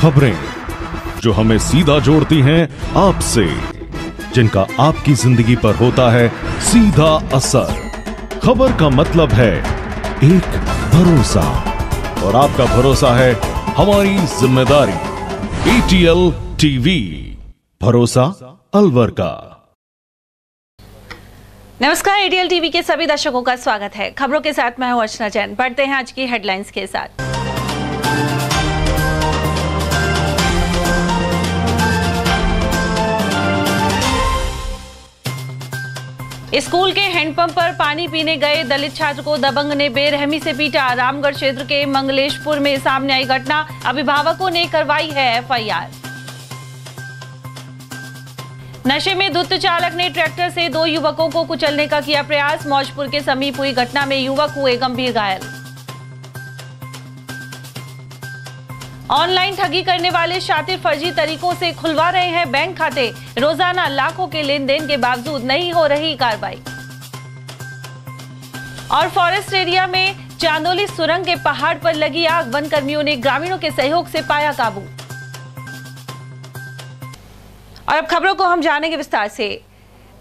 खबरें जो हमें सीधा जोड़ती हैं आपसे, जिनका आपकी जिंदगी पर होता है सीधा असर। खबर का मतलब है एक भरोसा, और आपका भरोसा है हमारी जिम्मेदारी। ATL TV, भरोसा अलवर का। नमस्कार, ATL TV के सभी दर्शकों का स्वागत है। खबरों के साथ मैं हूं अर्चना जैन। बढ़ते हैं आज की हेडलाइंस के साथ। स्कूल के हैंडपंप पर पानी पीने गए दलित छात्र को दबंग ने बेरहमी से पीटा। रामगढ़ क्षेत्र के मंगलेशपुर में सामने आई घटना, अभिभावकों ने करवाई है FIR। नशे में धुत चालक ने ट्रैक्टर से 2 युवकों को कुचलने का किया प्रयास। मौजपुर के समीप हुई घटना में युवक हुए गंभीर घायल। ऑनलाइन ठगी करने वाले शातिर फर्जी तरीकों से खुलवा रहे हैं बैंक खाते। रोजाना लाखों के लेन देन के बावजूद नहीं हो रही कार्रवाई। और फॉरेस्ट एरिया में चांदोली सुरंग के पहाड़ पर लगी आग, वन कर्मियों ने ग्रामीणों के सहयोग से पाया काबू। और अब खबरों को हम जानेंगे विस्तार से।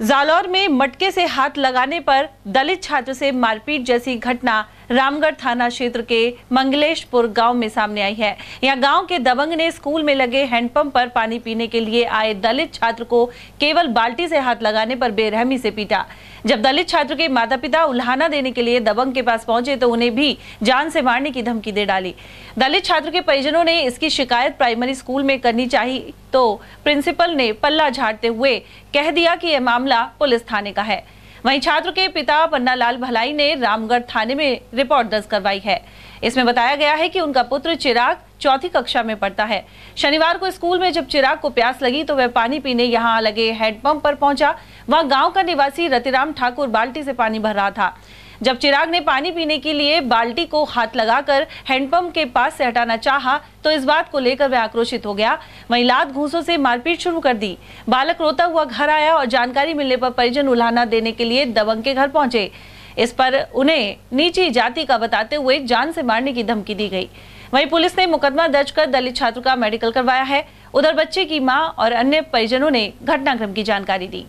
जालौर में मटके से हाथ लगाने पर दलित छात्र से मारपीट जैसी घटना रामगढ़ थाना क्षेत्र के मंगलेशपुर गांव में सामने आई है। यहां गांव के दबंग ने स्कूल में लगे हैंडपंप पर पानी पीने के लिए आए दलित छात्र को केवल बाल्टी से हाथ लगाने पर बेरहमी से पीटा। जब दलित छात्र के माता पिता उल्हाना देने के लिए दबंग के पास पहुंचे तो उन्हें भी जान से मारने की धमकी दे डाली। दलित छात्र के परिजनों ने इसकी शिकायत प्राइमरी स्कूल में करनी चाहिए तो प्रिंसिपल ने पल्ला झाड़ते हुए कह दिया कि यह मामला पुलिस थाने का है। वहीं छात्र के पिता पन्नालाल भलाई ने रामगढ़ थाने में रिपोर्ट दर्ज करवाई है। इसमें बताया गया है कि उनका पुत्र चिराग 4वीं कक्षा में पढ़ता है। शनिवार को स्कूल में जब चिराग को प्यास लगी तो वह पानी पीने यहां लगे हैंडपंप पर पहुंचा। वहां गांव का निवासी रतिराम ठाकुर बाल्टी से पानी भर रहा था। जब चिराग ने पानी पीने के लिए बाल्टी को हाथ लगाकर हैंडपंप के पास से हटाना चाहा तो इस बात को लेकर वह आक्रोशित हो गया। वहीं लात घूंसों से मारपीट शुरू कर दी। बालक रोता हुआ घर आया और जानकारी मिलने पर परिजन उल्हाना देने के लिए दबंग के घर पहुंचे। इस पर उन्हें नीची जाति का बताते हुए जान से मारने की धमकी दी गई। वहीं पुलिस ने मुकदमा दर्ज कर दलित छात्र का मेडिकल करवाया है। उधर बच्चे की मां और अन्य परिजनों ने घटनाक्रम की जानकारी दी।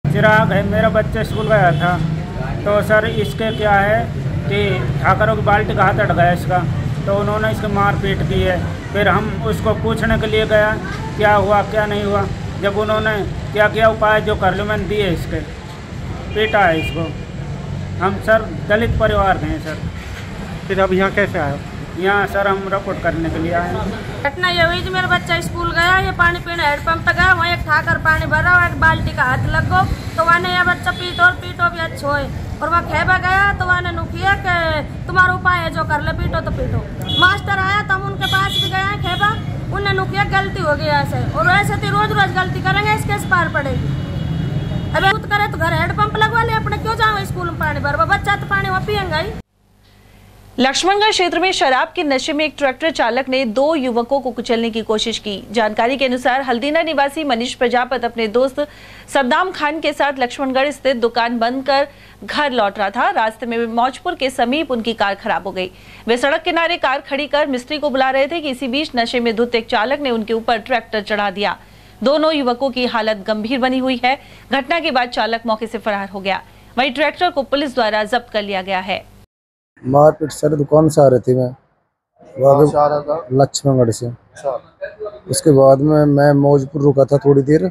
चिराग है, मेरा बच्चा स्कूल गया था तो सर इसके क्या है कि ठाकरों की बाल्टी का हाथ अट गया इसका, तो उन्होंने इसके मारपीट की है। फिर हम उसको पूछने के लिए गया क्या हुआ क्या नहीं हुआ। जब उन्होंने क्या क्या उपाय जो कर लो मैंने दिए, इसके पीटा है इसको। हम सर दलित परिवार के हैं सर। फिर अब यहाँ कैसे आए? यहाँ सर हम रिपोर्ट करने के लिए आए हैं। घटना ये हुई, मेरा बच्चा स्कूल गया, ये पानी पीने हैंडपंप तक गया, वहाँ एक ठाकर पानी भरा और एक बाल्टी का हाथ लग गो तो वहाँ ये बच्चा पीटो भी अच्छा होए। और वहाँ खेबा गया तो वहाँ नुकिया कि तुम्हारा उपाय है जो कर ले, पीटो तो पीटो। मास्टर आया तो हम उनके पास भी गए खेबा, उनने नुकिया गलती हो गई ऐसे, और वैसे तो रोज रोज गलती करेंगे इसके पार पड़ेगी। अबे खुद करे तो घर हैंडपंप लगवा ले अपने, क्यों जाओ स्कूल में पानी भरवा, बच्चा तो पानी वहाँ पियेंगा ही। लक्ष्मणगढ़ क्षेत्र में शराब के नशे में एक ट्रैक्टर चालक ने 2 युवकों को कुचलने की कोशिश की। जानकारी के अनुसार हल्दीना निवासी मनीष प्रजापत अपने दोस्त सद्दाम खान के साथ लक्ष्मणगढ़ स्थित दुकान बंद कर घर लौट रहा था। रास्ते में मौजपुर के समीप उनकी कार खराब हो गई। वे सड़क किनारे कार खड़ी कर मिस्त्री को बुला रहे थे कि इसी बीच नशे में धुत एक चालक ने उनके ऊपर ट्रैक्टर चढ़ा दिया। दोनों युवकों की हालत गंभीर बनी हुई है। घटना के बाद चालक मौके से फरार हो गया। वहीं ट्रैक्टर को पुलिस द्वारा जब्त कर लिया गया है। मारपीट सर दुकान से आ रही थी, मैं लक्ष्मणगढ़ से। उसके बाद में मैं मौजपुर रुका था थोड़ी देर।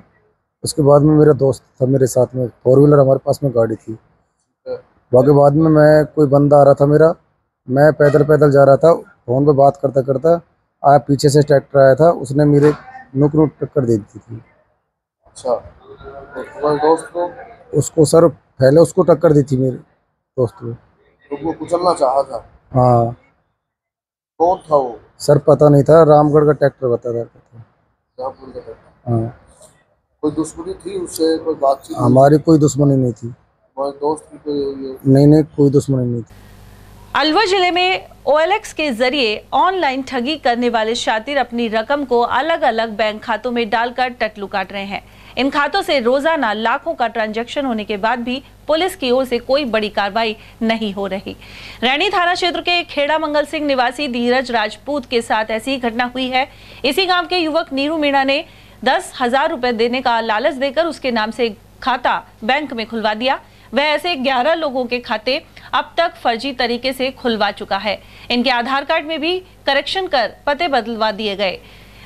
उसके बाद में मेरा दोस्त था मेरे साथ में, 4 व्हीलर हमारे पास में गाड़ी थी। बाकी बाद में मैं कोई बंदा आ रहा था मेरा, मैं पैदल पैदल जा रहा था, फोन पे बात करता करता आया, पीछे से ट्रैक्टर आया था, उसने मेरे नुक टक्कर दे दी थी। अच्छा, तो दोस्त को उसको सर पहले उसको टक्कर दी थी मेरे दोस्त को, वो कुचलना चाहा था। हाँ। कौन था वो? सर पता नहीं था, रामगढ़ का ट्रैक्टर बता रहा था। हाँ। कोई दुश्मनी थी उससे, कोई बातचीत? हमारी कोई दुश्मनी नहीं थी। दोस्त की कोई? नहीं, कोई दुश्मनी नहीं थी। अलवर जिले में OLX के जरिए ऑनलाइन ठगी करने वाले शातिर अपनी रकम को अलग अलग बैंक खातों में डालकर टटलू काट रहे हैं। इन खातों से रोजाना लाखों का ट्रांजैक्शन होने के बाद भी पुलिस की ओर से कोई बड़ी कार्रवाई नहीं हो रही। रैनी थाना क्षेत्र के खेड़ा मंगल सिंह निवासी धीरज राजपूत के साथ ऐसी ही घटना हुई है। इसी गांव के युवक नीरू मीणा ने 10,000 रुपए देने का लालच देकर उसके नाम से खाता बैंक में खुलवा दिया। वह ऐसे 11 लोगों के खाते अब तक फर्जी तरीके से खुलवा चुका है। इनके आधार कार्ड में भी करेक्शन कर पते बदलवा दिए गए।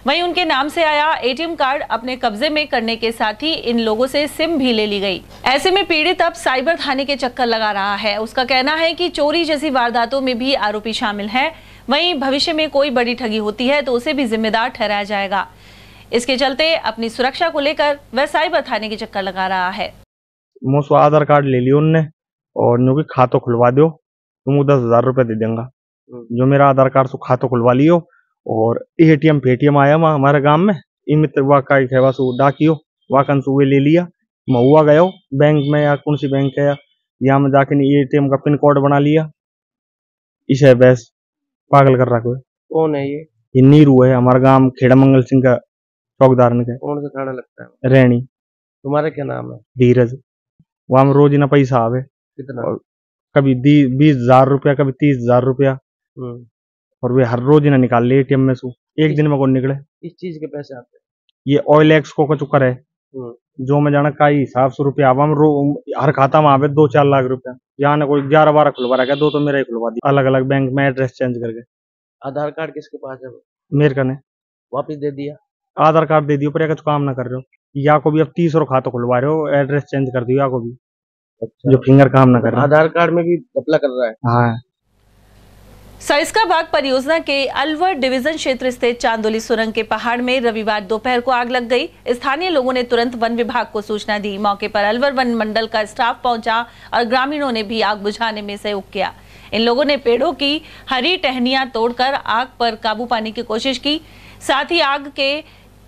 वहीं उनके नाम से आया एटीएम कार्ड अपने कब्जे में करने के साथ ही इन लोगों से सिम भी ले ली गई। ऐसे में पीड़ित अब साइबर थाने के चक्कर लगा रहा है। उसका कहना है कि चोरी जैसी वारदातों में भी आरोपी शामिल है। वहीं भविष्य में कोई बड़ी ठगी होती है तो उसे भी जिम्मेदार ठहराया जाएगा। इसके चलते अपनी सुरक्षा को लेकर वह साइबर थाने के चक्कर लगा रहा है। मुझसे आधार कार्ड ले लियो उनने और न्यू की खाता खुलवा दो, तुमको 10,000 रुपए दे देंगे। जो मेरा आधार कार्ड से खाता खुलवा लियो और एटीएम पेटीएम आया वहाँ हमारे गांव में मित्र वाका डाकियो वाकन सुबह ले लिया। मैं हुआ गया बैंक में या कौन सी बैंक है यहाँ में जाके एटीएम का पिन कोड बना लिया। इसे बस पागल कर रहा। कोई कौन है ये नीरू है, हमारा गांव खेड़ा मंगल सिंह का चौकदार का। कौन सा थाना लगता है? रैनी। तुम्हारा क्या नाम है? धीरज। वहां में रोज ना पैसा आवे, कितना? कभी 20,000 रुपया, कभी 30,000 रुपया, और वे हर रोज ना निकाल ले एटीएम में से। एक दिन में कौन निकले। इस चीज के पैसे आते? ये ऑयल एक्स को चुकर है जो मैं जाना का हिसाब से रुपया आवा हर खाता में आवे 2-4 लाख रुपया। यहाँ ने कोई 11-12 खुलवा रखा, 2 तो मेरा ही खुलवा दिया अलग अलग बैंक में एड्रेस चेंज करके। आधार कार्ड किसके पास है? मेरे का ने वापिस दे दिया। आधार कार्ड दे दियो पर कुछ काम ना कर रहे हो। या को भी अब 30 खाता खुलवा रहे हो, एड्रेस चेंज कर दियो या को भी। अच्छा। जो फिंगर काम ना कर रहा। आधार कार्ड में भी घपला कर रहा है। हाँ। सरिस्का बाग परियोजना के अलवर डिवीजन क्षेत्र स्थित चांदोली सुरंग के पहाड़ में रविवार दोपहर को आग लग गई। स्थानीय लोगों ने तुरंत वन विभाग को सूचना दी। मौके पर अलवर वन मंडल का स्टाफ पहुंचा और ग्रामीणों ने भी आग बुझाने में सहयोग किया। इन लोगों ने पेड़ों की हरी टहनियां तोड़कर आग पर काबू पाने की कोशिश की। साथ ही आग के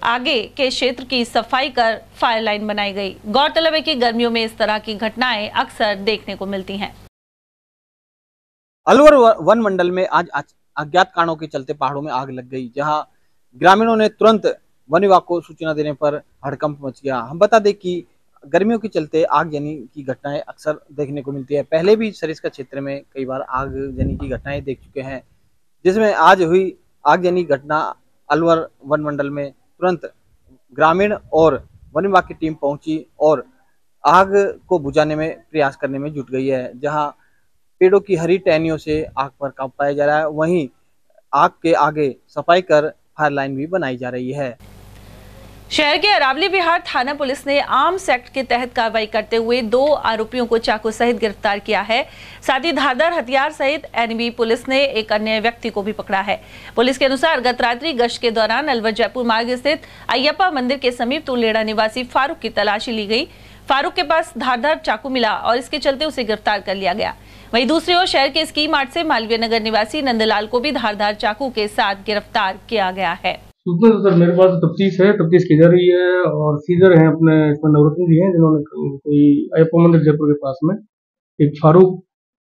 आगे के क्षेत्र की सफाई कर फायर लाइन बनाई गई। गौरतलब है कि गर्मियों में इस तरह की घटनाएं अक्सर देखने को मिलती हैं। अलवर वन मंडल में आज अज्ञात कारणों के चलते पहाड़ों में आग लग गई, जहां ग्रामीणों ने तुरंत वन विभाग को सूचना देने पर हड़कंप मच गया। हम बता दें कि गर्मियों के चलते आगजनी की घटनाएं अक्सर देखने को मिलती है। पहले भी सरिस्का क्षेत्र में कई बार आगजनी की घटनाएं देख चुके हैं, जिसमें आज हुई आगजनी घटना अलवर वन मंडल में तुरंत ग्रामीण और वन विभाग की टीम पहुंची और आग को बुझाने में प्रयास करने में जुट गई है। जहां पेड़ों की हरी टहनियों से आग पर काबू पाया जा रहा है, वहीं आग के आगे सफाई कर फायर लाइन भी बनाई जा रही है। शहर के अरावली विहार थाना पुलिस ने आर्म्स एक्ट के तहत कार्रवाई करते हुए 2 आरोपियों को चाकू सहित गिरफ्तार किया है। साथ ही धारदार हथियार सहित एनबी पुलिस ने एक अन्य व्यक्ति को भी पकड़ा है। पुलिस के अनुसार गत रात्रि गश्त के दौरान अलवर जयपुर मार्ग स्थित अय्यप्पा मंदिर के समीप तुलेड़ा निवासी फारूक की तलाशी ली गई। फारूक के पास धारदार चाकू मिला और इसके चलते उसे गिरफ्तार कर लिया गया। वहीं दूसरी ओर शहर के स्की मार्ट से मालवीय नगर निवासी नंदलाल को भी धारदार चाकू के साथ गिरफ्तार किया गया है। सर मेरे पास तफ्तीश है, तफ्तीश की जा रही है और सीजर है अपने इसमें नवरत्न जी हैं, जिन्होंने कोई अय्यप्पा मंदिर जयपुर के पास में एक फारूक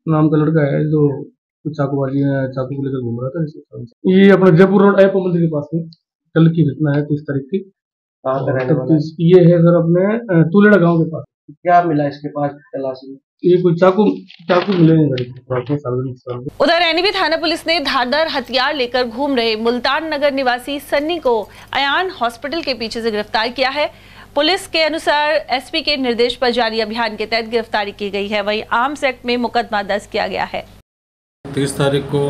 नाम का लड़का है जो चाकूबाजी में चाकू को लेकर घूम रहा था। ये अपने जयपुर रोड अय्यप्पा मंदिर के पास में कल की घटना है 30 तारीख की। ये है सर अपने तुलेड़ा गांव के पास। क्या मिला इसके पास तलाशी में? ये कोई चाकू मिले नहीं। उधर एनबी थाना पुलिस ने धारदार हथियार लेकर घूम रहे मुल्तान नगर निवासी सन्नी को अयान हॉस्पिटल के पीछे से गिरफ्तार किया है। पुलिस के अनुसार एसपी के निर्देश पर जारी अभियान के तहत गिरफ्तारी की गई है। वहीं आर्म्स एक्ट में मुकदमा दर्ज किया गया है। 30 तारीख को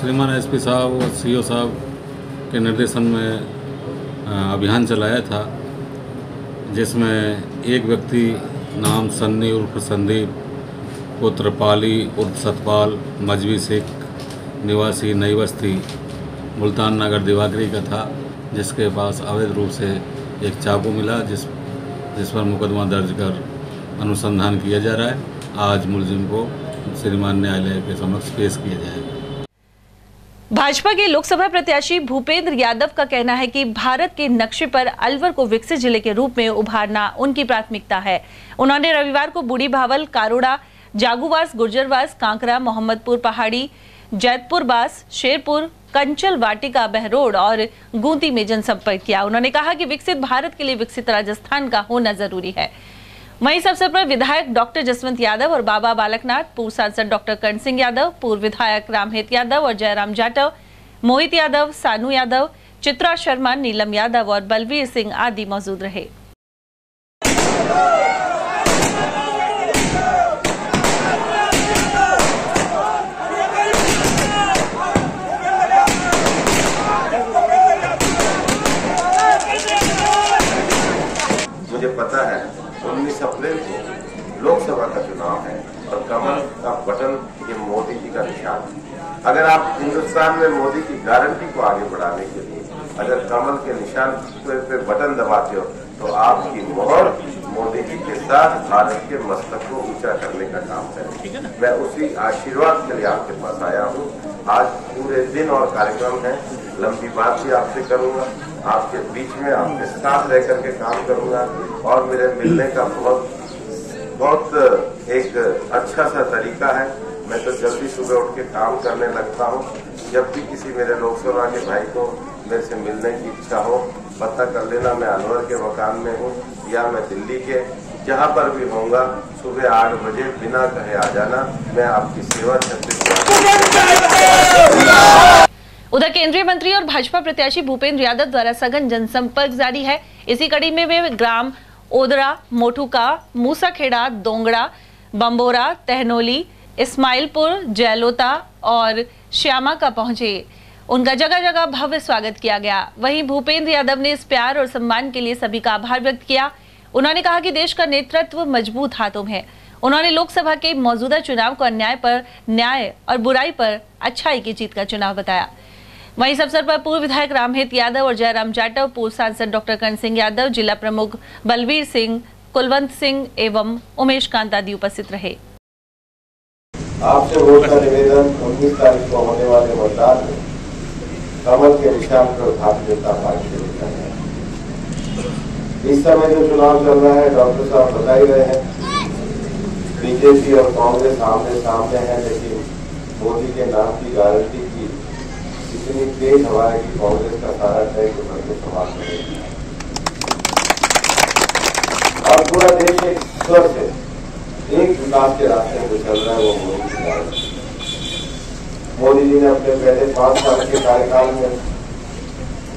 श्रीमान एसपी साहब और सीओ साहब के निर्देशन में अभियान चलाया था, जिसमें एक व्यक्ति नाम सन्नी उर्फ संदीप पुत्र पाली उर्फ सतपाल मजवी सिख निवासी नई बस्ती मुल्तान नगर दिवाकरी का था, जिसके पास अवैध रूप से एक चाकू मिला, जिस पर मुकदमा दर्ज कर अनुसंधान किया जा रहा है। आज मुलजिम को श्रीमान न्यायालय के समक्ष पेश किया जाएगा। भाजपा के लोकसभा प्रत्याशी भूपेंद्र यादव का कहना है कि भारत के नक्शे पर अलवर को विकसित जिले के रूप में उभारना उनकी प्राथमिकता है। उन्होंने रविवार को बूढ़ी भावल, कारोड़ा, जागूवास, गुर्जरवास, कांकरा, मोहम्मदपुर पहाड़ी, जैतपुरवास, शेरपुर, कंचल वाटिका, बहरोड और गूंती में जनसंपर्क किया। उन्होंने कहा कि विकसित भारत के लिए विकसित राजस्थान का होना जरूरी है। वहीं इस अवसर पर विधायक डॉक्टर जसवंत यादव और बाबा बालकनाथ, पूर्व सांसद डॉक्टर कर्ण सिंह यादव, पूर्व विधायक रामहेत यादव और जयराम जाटव, मोहित यादव, सानू यादव, चित्रा शर्मा, नीलम यादव और बलवीर सिंह आदि मौजूद रहे। मुझे पता है 19 अप्रैल को लोकसभा का चुनाव है और कमल का बटन ये मोदी जी का निशान है। अगर आप हिंदुस्तान में मोदी की गारंटी को आगे बढ़ाने के लिए अगर कमल के निशान पे बटन दबाते हो तो आपकी मोहर मोदी जी के साथ भारत के मस्तक को ऊंचा करने का काम करें। मैं उसी आशीर्वाद के लिए आपके पास आया हूँ। आज पूरे दिन और कार्यक्रम है, लंबी बात भी आपसे करूंगा, आपके बीच में आपके साथ रह करके काम करूंगा और मेरे मिलने का बहुत एक अच्छा सा तरीका है। मैं तो जल्दी सुबह उठ के काम करने लगता हूँ। जब भी किसी मेरे लोकसभा के भाई को मेरे से मिलने की इच्छा हो, पता कर लेना मैं अलवर के मकान में हूँ या मैं दिल्ली के, जहाँ पर भी होऊंगा सुबह 8 बजे बिना कहे आ जाना। मैं आपकी सेवा उधर केंद्रीय मंत्री और भाजपा प्रत्याशी भूपेंद्र यादव द्वारा सघन जनसंपर्क जारी है। इसी कड़ी में वे ग्राम ओदरा, मोठुका, मूसाखेड़ा, दोंगड़ा, बंबोरा, तहनोली, इस्माइलपुर, जयलोता और श्यामा का पहुंचे। उनका जगह जगह भव्य स्वागत किया गया। वहीं भूपेंद्र यादव ने इस प्यार और सम्मान के लिए सभी का आभार व्यक्त किया। उन्होंने कहा कि देश का नेतृत्व मजबूत हाथों में है। उन्होंने लोकसभा के मौजूदा चुनाव को अन्याय पर न्याय और बुराई पर अच्छाई की जीत का चुनाव बताया। वहीं इस अवसर पर पूर्व विधायक रामहेत यादव और जयराम जाटव, पूर्व सांसद डॉक्टर कर्ण सिंह यादव, जिला प्रमुख बलवीर सिंह, कुलवंत सिंह एवं उमेश कांत आदि उपस्थित रहे। आपसे वोट का निवेदन 19 तारीख को होने वाले मतदान में कमल के निशान पर भारतीय जनता पार्टी के लिखा है। इस समय जो चुनाव चल रहा है, डॉक्टर साहब बता ही रहे हैं, बीजेपी और कांग्रेस आमने सामने है, लेकिन मोदी के नाम की गारंटी की इतनी तेज हवा है कि कांग्रेस का सारा टैंक उभर के समाप्त करेगी और पूरा देश एक स्वर से एक विकास के रास्ते पे चल रहा है। वो मोदी की गारंटी। मोदी जी ने अपने पहले 5 साल के कार्यकाल में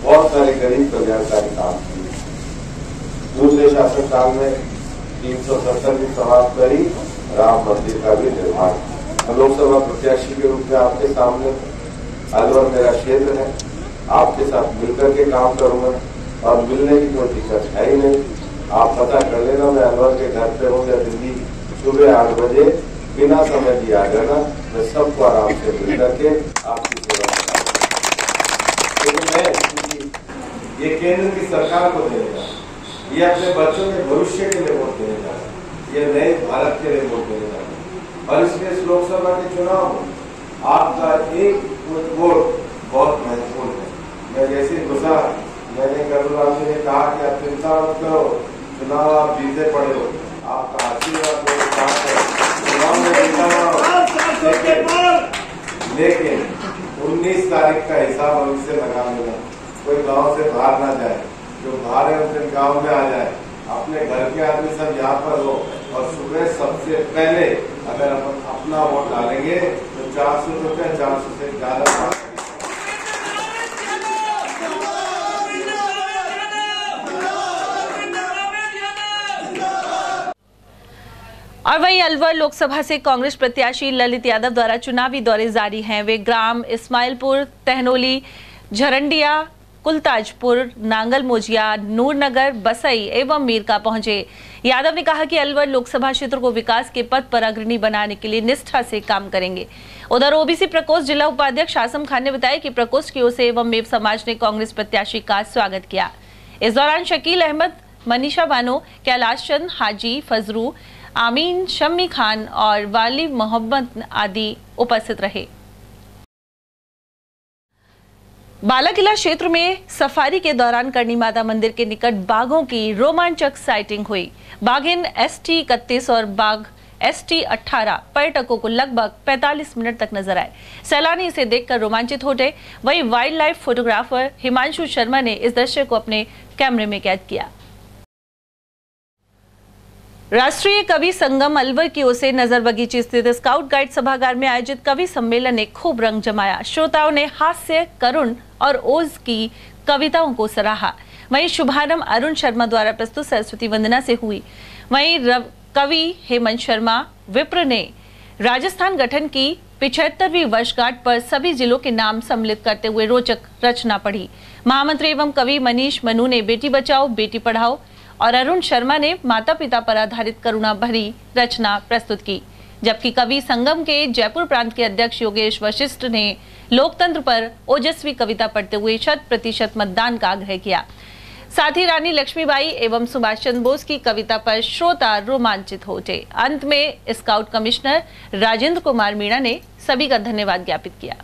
बहुत सारे गरीब कल्याणकारी काम किए। दूसरे शासनकाल में 370 की समाप्त करी, राम मंदिर का भी निर्माण। लोकसभा प्रत्याशी के रूप में आपके सामने अलवर मेरा क्षेत्र है, आपके साथ मिलकर के काम करूंगा और मिलने की कोई दिक्कत है ही नहीं। आप पता कर लेना, मैं अलवर के घर पे हूँ या दिल्ली, सुबह 8 बजे बिना समय दिया जाना, मैं सबको आराम से मिल करके आपकी सेवा करूँगा। लेकिन मैं ये केंद्र की सरकार को देगा, ये अपने बच्चों के भविष्य के लिए वोट देगा, ये नए भारत के लिए वोट देगा और इसलिए इस लोकसभा के चुनाव में आपका एक वोट बहुत महत्वपूर्ण है। मैं जैसे घुसा, मैंने करुणा जी ने कहा कि आप चिंता मत करो, चुनाव आप जीते पड़े हो, आपका आशीर्वाद मेरे साथ है, चुनाव में जीता। लेकिन 19 तारीख का हिसाब अभी से लगा लेना, कोई गांव से बाहर ना जाए, जो बाहर है उस दिन गाँव में आ जाए, अपने घर के आदमी सब यहाँ पर हो और सुबह सबसे पहले अगर अपन अपना वोट डालेंगे तो 400 रुपये 400 से ज्यादा। और वहीं अलवर लोकसभा से कांग्रेस प्रत्याशी ललित यादव द्वारा चुनावी दौरे जारी हैं। वे ग्राम इस्माइलपुर, तहनोली, झरंडिया, कुलताजपुर, नांगल मोजिया, नूरनगर, बसई एवं मीरका पहुंचे। यादव ने कहा कि अलवर लोकसभा क्षेत्र को विकास के पथ पर अग्रणी बनाने के लिए निष्ठा से काम करेंगे। उधर ओबीसी प्रकोष्ठ जिला उपाध्यक्ष आसम खान ने बताया कि प्रकोष्ठ की ओर से एवं मेव समाज ने कांग्रेस प्रत्याशी का स्वागत किया। इस दौरान शकील अहमद, मनीषा बानो, कैलाश चंद, हाजी फजरू, आमीन, शम्मी खान और वाली मोहम्मद आदि उपस्थित रहे। बालाकिला क्षेत्र में सफारी के दौरान करनी माता मंदिर के निकट बाघों की रोमांचक साइटिंग हुई। बाघिन ST 31 और बाघ ST-18 पर्यटकों को लगभग 45 मिनट तक नजर आए। सैलानी इसे देखकर रोमांचित हो गए। वहीं wild life photographer Himanshu Sharma ने इस दृश्य को अपने कैमरे में कैद किया। राष्ट्रीय कवि संगम अलवर की ओर से नजर बगीचे स्थित स्काउट गाइड सभागार में आयोजित कवि सम्मेलन ने खूब रंग जमाया। श्रोताओं ने हास्य, करुण और ओज की कविताओं को सराहा। वहीं शुभारंभ अरुण शर्मा द्वारा प्रस्तुत सरस्वती वंदना से हुई। वहीं कवि हेमंत शर्मा विप्र ने राजस्थान गठन की 75वीं वर्षगांठ पर सभी जिलों के नाम सम्मिलित करते हुए रोचक रचना पढ़ी। महामंत्री एवं कवि मनीष मनु ने बेटी बचाओ बेटी पढ़ाओ और अरुण शर्मा ने माता पिता पर आधारित करुणा भरी रचना प्रस्तुत की। जबकि कवि संगम के जयपुर प्रांत के अध्यक्ष योगेश वशिष्ठ ने लोकतंत्र पर ओजस्वी कविता पढ़ते हुए 100% मतदान का आग्रह किया। साथ ही रानी लक्ष्मीबाई एवं सुभाष चंद्र बोस की कविता पर श्रोता रोमांचित हो उठे। अंत में स्काउट कमिश्नर राजेंद्र कुमार मीणा ने सभी का धन्यवाद ज्ञापित किया।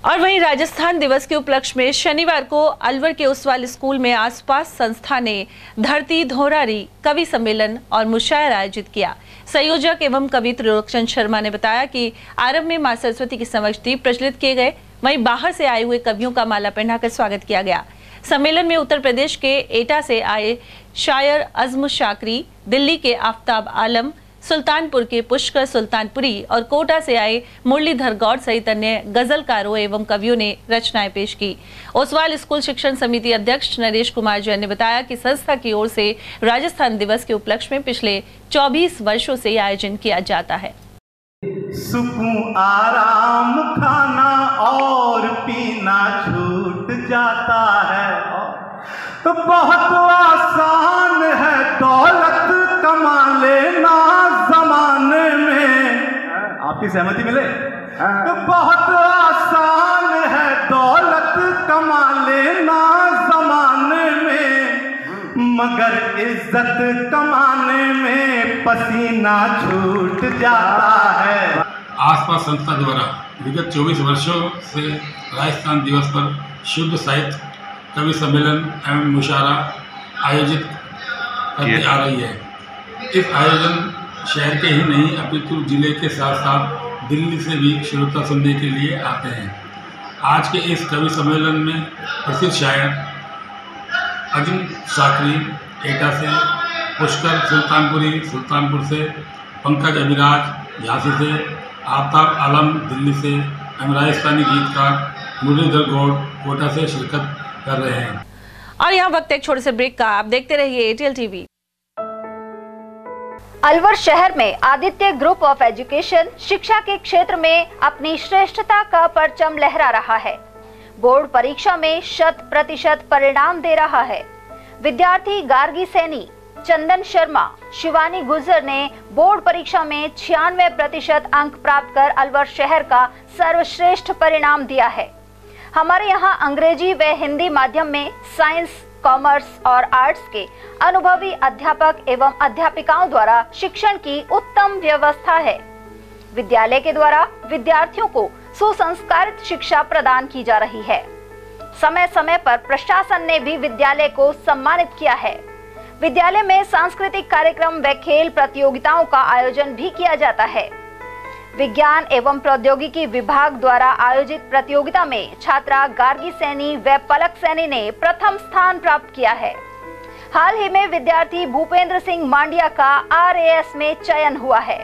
और वहीं राजस्थान दिवस के उपलक्ष्य में शनिवार को अलवर के ओसवाल स्कूल में आसपास संस्था ने धरती धोरारी कवि सम्मेलन और मुशायरा आयोजित किया। संयोजक एवं कवि त्रिलोचन शर्मा ने बताया कि आरंभ में मां सरस्वती के समक्ष दीप प्रज्वलित किए गए, वहीं बाहर से आए हुए कवियों का माला पहनाकर स्वागत किया गया। सम्मेलन में उत्तर प्रदेश के एटा से आए शायर अज़्म शाकरी, दिल्ली के आफ्ताब आलम, सुल्तानपुर के पुष्कर सुल्तानपुरी और कोटा से आए मुरलीधर गौड़ सहित अन्य गजलकारों एवं कवियों ने रचनाएं पेश की। ओसवाल स्कूल शिक्षण समिति अध्यक्ष नरेश कुमार जैन ने बताया कि संस्था की ओर से राजस्थान दिवस के उपलक्ष्य में पिछले 24 वर्षों से आयोजन किया जाता है। सुकून आराम खाना और पीना छूट जाता है, तो बहुत आसान है दौलत कमा लेना जमाने में। आपकी सहमति मिले? तो बहुत आसान है दौलत कमा लेना जमाने में, मगर इज्जत कमाने में पसीना छूट जाता है। आसपास संस्था द्वारा विगत 24 वर्षों से राजस्थान दिवस पर शुद्ध साहित्य कवि सम्मेलन एवं मुशायरा आयोजित करती आ रही है। इस आयोजन शहर के ही नहीं अपितु जिले के साथ साथ दिल्ली से भी श्रोता सुनने के लिए आते हैं। आज के इस कवि सम्मेलन में प्रसिद्ध शायर अज़्म शाकरी एटा से, पुष्कर सुल्तानपुरी सुल्तानपुर से, पंकज अभिराज झांसी से, आफ्ताब आलम दिल्ली से एवं राजस्थानी गीतकार मुरलीधर गौड़ कोटा से शिरकत कर रहे हैं। और यहाँ वक्त एक छोटे से ब्रेक का, आप देखते रहिए ATL TV। अलवर शहर में आदित्य ग्रुप ऑफ एजुकेशन शिक्षा के क्षेत्र में अपनी श्रेष्ठता का परचम लहरा रहा है। बोर्ड परीक्षा में 100% परिणाम दे रहा है। विद्यार्थी गार्गी सैनी, चंदन शर्मा, शिवानी गुर्जर ने बोर्ड परीक्षा में 96% अंक प्राप्त कर अलवर शहर का सर्वश्रेष्ठ परिणाम दिया है। हमारे यहाँ अंग्रेजी व हिंदी माध्यम में साइंस, कॉमर्स और आर्ट्स के अनुभवी अध्यापक एवं अध्यापिकाओं द्वारा शिक्षण की उत्तम व्यवस्था है। विद्यालय के द्वारा विद्यार्थियों को सुसंस्कारित शिक्षा प्रदान की जा रही है। समय समय पर प्रशासन ने भी विद्यालय को सम्मानित किया है। विद्यालय में सांस्कृतिक कार्यक्रम व खेल प्रतियोगिताओं का आयोजन भी किया जाता है। विज्ञान एवं प्रौद्योगिकी विभाग द्वारा आयोजित प्रतियोगिता में छात्रा गार्गी सैनी व पलक सैनी ने प्रथम स्थान प्राप्त किया है। हाल ही में विद्यार्थी भूपेंद्र सिंह मांडिया का RAS में चयन हुआ है।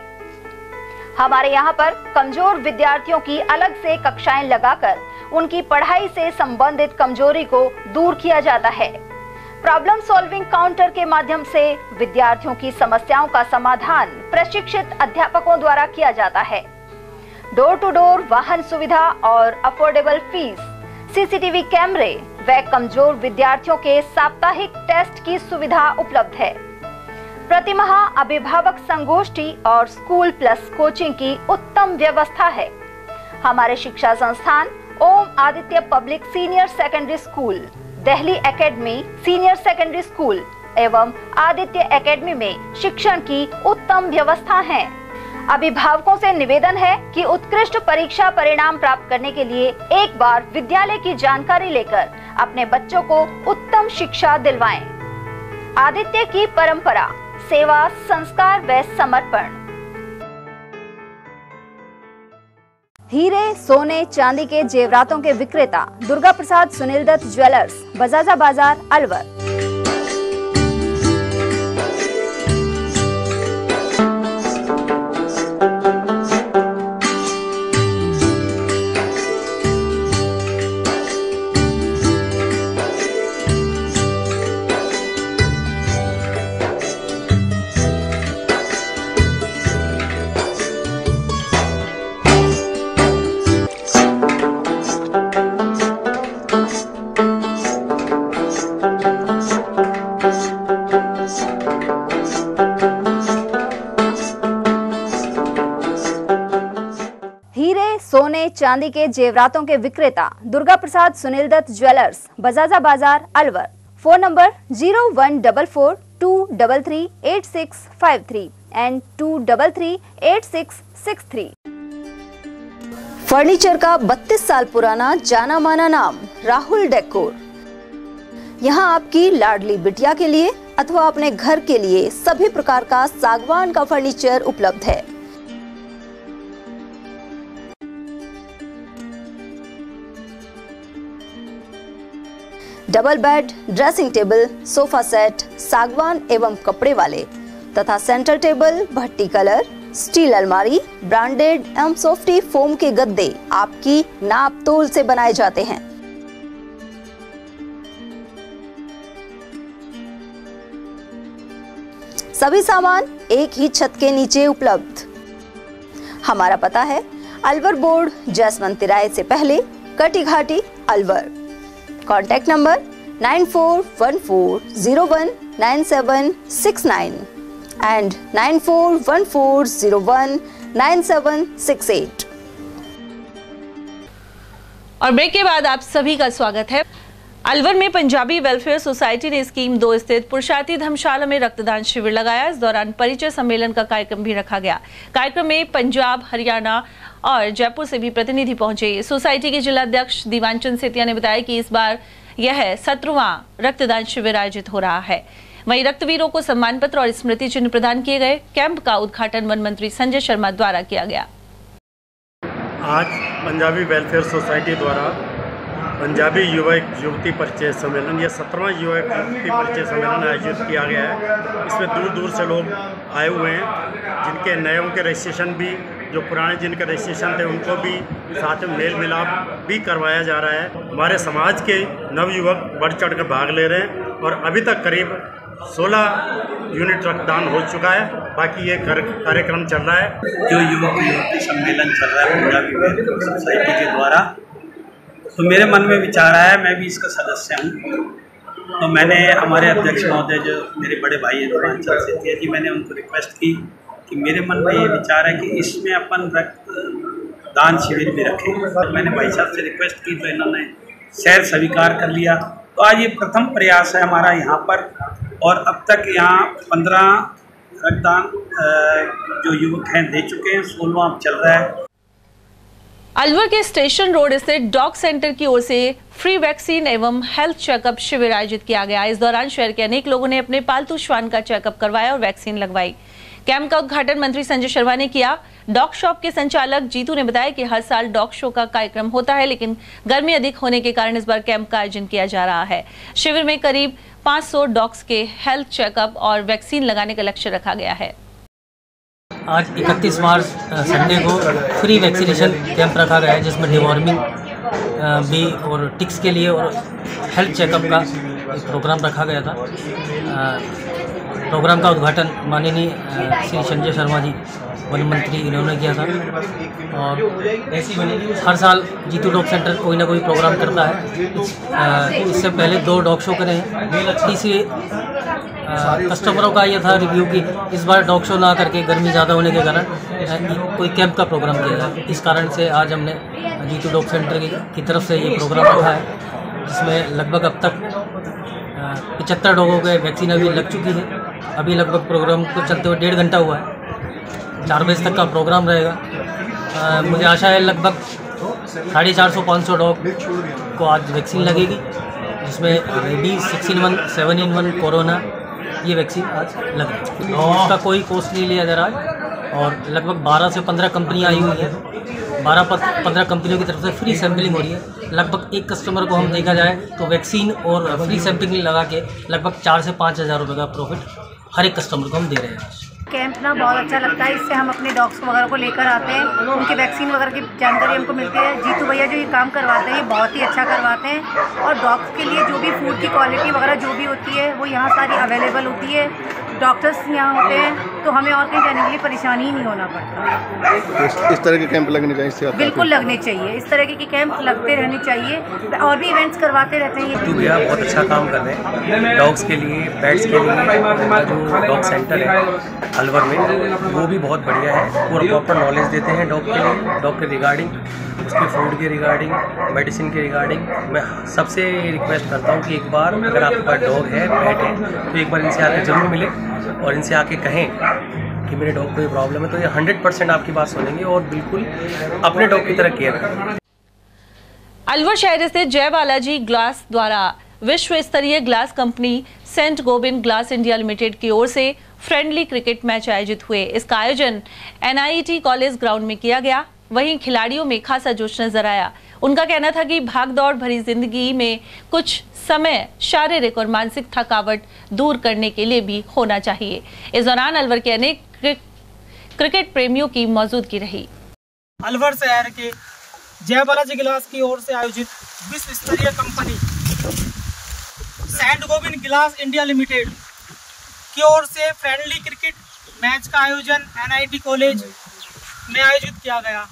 हमारे यहाँ पर कमजोर विद्यार्थियों की अलग से कक्षाएं लगाकर उनकी पढ़ाई से संबंधित कमजोरी को दूर किया जाता है। प्रॉब्लम सॉल्विंग काउंटर के माध्यम से विद्यार्थियों की समस्याओं का समाधान प्रशिक्षित अध्यापकों द्वारा किया जाता है। डोर टू डोर वाहन सुविधा और अफोर्डेबल फीस, CCTV कैमरे व कमजोर विद्यार्थियों के साप्ताहिक टेस्ट की सुविधा उपलब्ध है। प्रतिमाह अभिभावक संगोष्ठी और स्कूल प्लस कोचिंग की उत्तम व्यवस्था है। हमारे शिक्षा संस्थान Om Aditya public senior secondary school, Delhi academy senior secondary school एवं आदित्य एकेडमी में शिक्षण की उत्तम व्यवस्था है। अभिभावकों से निवेदन है कि उत्कृष्ट परीक्षा परिणाम प्राप्त करने के लिए एक बार विद्यालय की जानकारी लेकर अपने बच्चों को उत्तम शिक्षा दिलवाएं। आदित्य की परंपरा सेवा, संस्कार व समर्पण। हीरे, सोने, चांदी के जेवरातों के विक्रेता दुर्गा प्रसाद सुनील दत्त ज्वेलर्स, बजाजा बाजार, अलवर। सोने, चांदी के जेवरातों के विक्रेता दुर्गा प्रसाद सुनील दत्त ज्वेलर्स, बजाजा बाजार, Alwar. Phone number 0144233863 and 2338663। Furniture का 32 साल पुराना जाना माना नाम राहुल डेकोर। यहाँ आपकी लाडली बिटिया के लिए अथवा अपने घर के लिए सभी प्रकार का सागवान का फर्नीचर उपलब्ध है। Double bed, dressing table, sofa set, सागवान एवं कपड़े वाले तथा सेंटर टेबल, भट्टी कलर, स्टील अलमारी, ब्रांडेड एवं सॉफ्टी फोम के गद्दे आपकी नाप तोल से बनाए जाते हैं। सभी सामान एक ही छत के नीचे उपलब्ध। हमारा पता है अलवर बोर्ड, जसवंत तिराहे से पहले, कटी घाटी, अलवर। Contact number 9414019769 and 9414019768। और ब्रेक के बाद आप सभी का स्वागत है। अलवर में पंजाबी वेलफेयर सोसाइटी ने स्कीम 2 स्थित पुरुषार्थी धर्मशाला में रक्तदान शिविर लगाया। इस दौरान परिचय सम्मेलन का कार्यक्रम भी रखा गया। कार्यक्रम में पंजाब, हरियाणा और जयपुर से भी प्रतिनिधि पहुंचे। सोसाइटी के जिला अध्यक्ष दीवानचंद सेतिया ने बताया कि इस बार यह 17वां रक्तदान शिविर आयोजित हो रहा है। वहीं रक्तवीरों को सम्मान पत्र और स्मृति चिन्ह प्रदान किए गए। कैंप का उद्घाटन वन मंत्री संजय शर्मा द्वारा किया गया। आज पंजाबी वेलफेयर सोसाइटी द्वारा पंजाबी युवक युवती परिचय सम्मेलन, यह 17वां युवक युवती परिचय सम्मेलन आयोजित किया गया है। इसमें दूर दूर से लोग आए हुए हैं, जिनके नयों के रजिस्ट्रेशन भी, जो पुराने जिनके रजिस्ट्रेशन थे उनको भी साथ में मेल मिलाप भी करवाया जा रहा है। हमारे समाज के नवयुवक बढ़ चढ़ कर भाग ले रहे हैं और अभी तक करीब 16 यूनिट रक्तदान हो चुका है। बाकी ये कार्यक्रम चल रहा है। जो युवक युवती सम्मेलन चल रहा है पंजाबी वेलफेयर सोसाइटी के द्वारा, तो मेरे मन में विचार आया, मैं भी इसका सदस्य हूँ। तो मैंने हमारे अध्यक्ष महोदय जो मेरे बड़े भाई हैं दीवानचंद सेतिया जी, मैंने उनको रिक्वेस्ट की कि मेरे मन में ये विचार है कि इसमें अपन रक्तदान शिविर भी रखें। मैंने भाई साहब से रिक्वेस्ट की तो इन्होंने शहर स्वीकार कर लिया। तो आज ये प्रथम प्रयास है हमारा यहाँ पर, और अब तक यहाँ 15 रक्तदान जो युवक हैं दे चुके हैं, 16वां अब चल रहा है। अलवर के स्टेशन रोड स्थित डॉग सेंटर की ओर से फ्री वैक्सीन एवं हेल्थ चेकअप शिविर आयोजित किया गया। इस दौरान शहर के अनेक लोगों ने अपने पालतू श्वान का चेकअप करवाया और वैक्सीन लगवाई। कैंप का उद्घाटन मंत्री संजय शर्मा ने किया। डॉग शॉप के संचालक जीतू ने बताया कि हर साल डॉग शो का कार्यक्रम होता है, लेकिन गर्मी अधिक होने के कारण इस बार कैंप का आयोजन किया जा रहा है। शिविर में करीब 500 डॉग्स के हेल्थ चेकअप और वैक्सीन लगाने का लक्ष्य रखा गया है। आज 31 मार्च संडे को फ्री वैक्सीनेशन कैंप रखा गया है, जिसमें डिवॉर्मिंग भी और टिक्स के लिए और हेल्थ चेकअप का एक प्रोग्राम रखा गया था। प्रोग्राम का उद्घाटन माननीय श्री संजय शर्मा जी वन मंत्री इन्होंने किया था। और हर साल जीतू डॉग सेंटर कोई ना कोई प्रोग्राम करता है। इससे पहले 2 डॉग शो करे हैं। तीसरी कस्टमरों का ये था रिव्यू कि इस बार डॉग शो ना करके गर्मी ज़्यादा होने के कारण कोई कैंप का प्रोग्राम किया जाए। इस कारण से आज हमने जीतू डॉग सेंटर की तरफ से ये प्रोग्राम रखा है, जिसमें लगभग अब तक 75 डॉगों के वैक्सीन अभी लग चुकी है। अभी लगभग प्रोग्राम को चलते हुए 1.5 घंटा हुआ है। 4 बजे तक का प्रोग्राम रहेगा। मुझे आशा है लगभग 450-500 डॉग को आज वैक्सीन लगेगी, जिसमें रेबीज, 6-in-1, 7-in-1, कोरोना ये वैक्सीन आज लग रही है। इसका कोई कॉस्ट नहीं लिया जा रहा है और लगभग 12 से 15 कंपनियाँ आई हुई हैं। 12-15 कंपनियों की तरफ से फ्री सैम्पलिंग हो रही है। लगभग एक कस्टमर को हम देखा जाए तो वैक्सीन और फ्री सैम्पलिंग लगा के लगभग 4 से 5 हज़ार रुपये का प्रॉफिट हर एक कस्टमर को हम दे रहे हैं। कैंप ना बहुत अच्छा लगता है। इससे हम अपने डॉग्स वगैरह को लेकर आते हैं, उनकी वैक्सीन वगैरह की जानकारी हमको मिलती है। जीतू भैया जो ये काम करवाते हैं ये बहुत ही अच्छा करवाते हैं और डॉग्स के लिए जो भी फूड की क्वालिटी वगैरह जो भी होती है वो यहाँ सारी अवेलेबल होती है। डॉक्टर्स यहाँ होते हैं तो हमें और कहीं जाने के लिए परेशानी ही नहीं होना पड़ता। इस तरह के कैंप लगने चाहिए, इससे बिल्कुल लगने चाहिए। इस तरह के कैंप लगते रहने चाहिए और भी इवेंट्स करवाते रहते हैं। जीतू भैया बहुत अच्छा काम कर रहे हैं डॉग्स के लिए, पेट्स के लिए। जो डॉग सेंटर है अलवर में वो भी बहुत बढ़िया है। पूरा प्रॉपर नॉलेज देते हैं डॉग के लिए, डॉग के रिगार्डिंग, उसके फूड के रिगार्डिंग, मेडिसिन के रिगार्डिंग। मैं सबसे रिक्वेस्ट करता हूँ कि एक बार अगर आपके पास डॉग है, पेट है, तो एक बार इनसे आके जरूर मिले और इनसे आके कहें कि मेरे डॉग को ये प्रॉब्लम है, तो ये 100% आपकी बात सुनेंगे और बिल्कुल अपने डॉग की तरह केयर करें। अलवर शहर स्थित जय बालाजी ग्लास द्वारा विश्व स्तरीय glass company saint Gobind glass India limited की ओर से फ्रेंडली क्रिकेट मैच आयोजित हुए। इसका आयोजन NIT कॉलेज ग्राउंड में किया गया। वहीं खिलाड़ियों में खासा जोश नजर आया। उनका कहना था कि भागदौड़ भरी जिंदगी में कुछ समय शारीरिक और मानसिक थकावट दूर करने के लिए भी होना चाहिए। इस दौरान अलवर के अनेक क्रिकेट प्रेमियों की मौजूदगी रही। अलवर शहर के जय बालाजी गिलास की ओर से आयोजित विश्व स्तरीय कंपनी सेंट गोबिंद गिलास इंडिया लिमिटेड की ओर से फ्रेंडली क्रिकेट मैच का आयोजन NIT कॉलेज में आयोजित किया गया।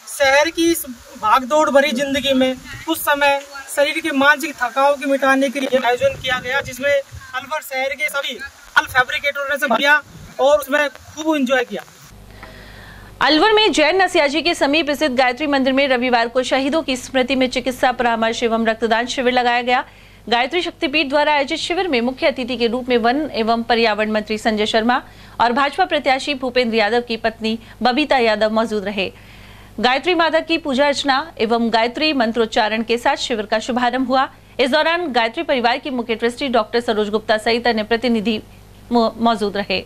शहर की इस भागदौड़ भरी जिंदगी में कुछ समय शरीर के मानसिक थकाव को मिटाने के लिए आयोजन किया गया, जिसमें अलवर शहर के सभी फैब्रिकेटरों ने से किया और उसमें खूब एंजॉय किया। अलवर में जैन नसियाजी के समीप स्थित गायत्री मंदिर में रविवार को शहीदों की स्मृति में चिकित्सा परामर्श एवं रक्तदान शिविर लगाया गया। गायत्री शक्तिपीठ द्वारा आयोजित शिविर में मुख्य अतिथि के रूप में वन एवं पर्यावरण मंत्री संजय शर्मा और भाजपा प्रत्याशी भूपेंद्र यादव की पत्नी बबीता यादव मौजूद रहे। गायत्री माता की पूजा अर्चना एवं गायत्री मंत्रोच्चारण के साथ शिविर का शुभारंभ हुआ। इस दौरान गायत्री परिवार की मुख्य ट्रस्टी डॉक्टर सरोज गुप्ता सहित अन्य प्रतिनिधि मौजूद रहे।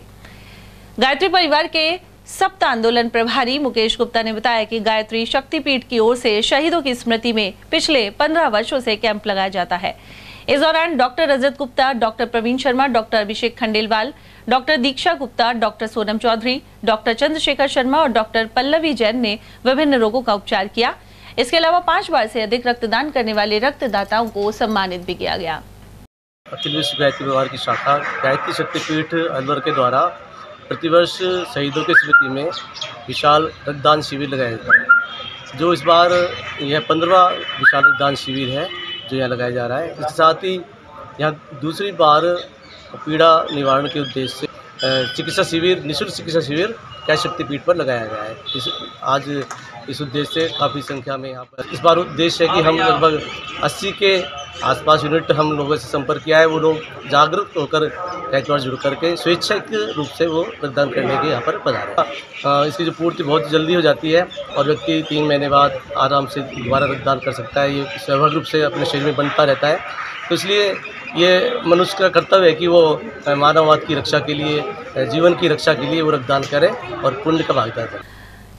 गायत्री परिवार के सप्ताह आंदोलन प्रभारी मुकेश गुप्ता ने बताया कि गायत्री शक्तिपीठ की ओर से शहीदों की स्मृति में पिछले 15 वर्षों से कैंप लगाया जाता है। इस दौरान डॉक्टर रजत गुप्ता, डॉक्टर प्रवीण शर्मा, डॉक्टर अभिषेक खंडेलवाल, डॉक्टर दीक्षा गुप्ता, डॉक्टर सोनम चौधरी, डॉक्टर चंद्रशेखर शर्मा और डॉक्टर पल्लवी जैन ने विभिन्न रोगों का उपचार किया। इसके अलावा 5 बार से अधिक रक्तदान करने वाले रक्तदाताओं को सम्मानित भी किया गया। अखिल विश्व गायत्री परिवार की शाखा गायत्री शक्तिपीठ अलवर के द्वारा प्रतिवर्ष शहीदों की स्मृति में विशाल रक्तदान शिविर लगाया जाता है। जो इस बार यह 15वां विशाल रक्तदान शिविर है जो यहाँ लगाया जा रहा है। इसके साथ ही यहाँ दूसरी बार पीड़ा निवारण के उद्देश्य से चिकित्सा शिविर, निःशुल्क चिकित्सा शिविर गाय शक्तिपीठ पर लगाया गया है। आज इस उद्देश्य से काफ़ी संख्या में यहाँ पर इस बार उद्देश्य है कि हम लगभग 80 के आसपास यूनिट हम लोगों से संपर्क किया है। वो लोग जागरूक होकर कैचवाड़ जुड़ करके स्वेच्छिक रूप से वो रक्तदान करने के यहाँ पर पधारे। इसकी जो पूर्ति बहुत जल्दी हो जाती है और व्यक्ति 3 महीने बाद आराम से दोबारा रक्तदान कर सकता है। ये स्वाभाविक रूप से अपने शरीर में बनता रहता है, तो इसलिए ये मनुष्य का कर्तव्य है कि वो मानववाद की रक्षा के लिए, जीवन की रक्षा के लिए वो रक्तदान करें और पुण्य का भागीदार करें।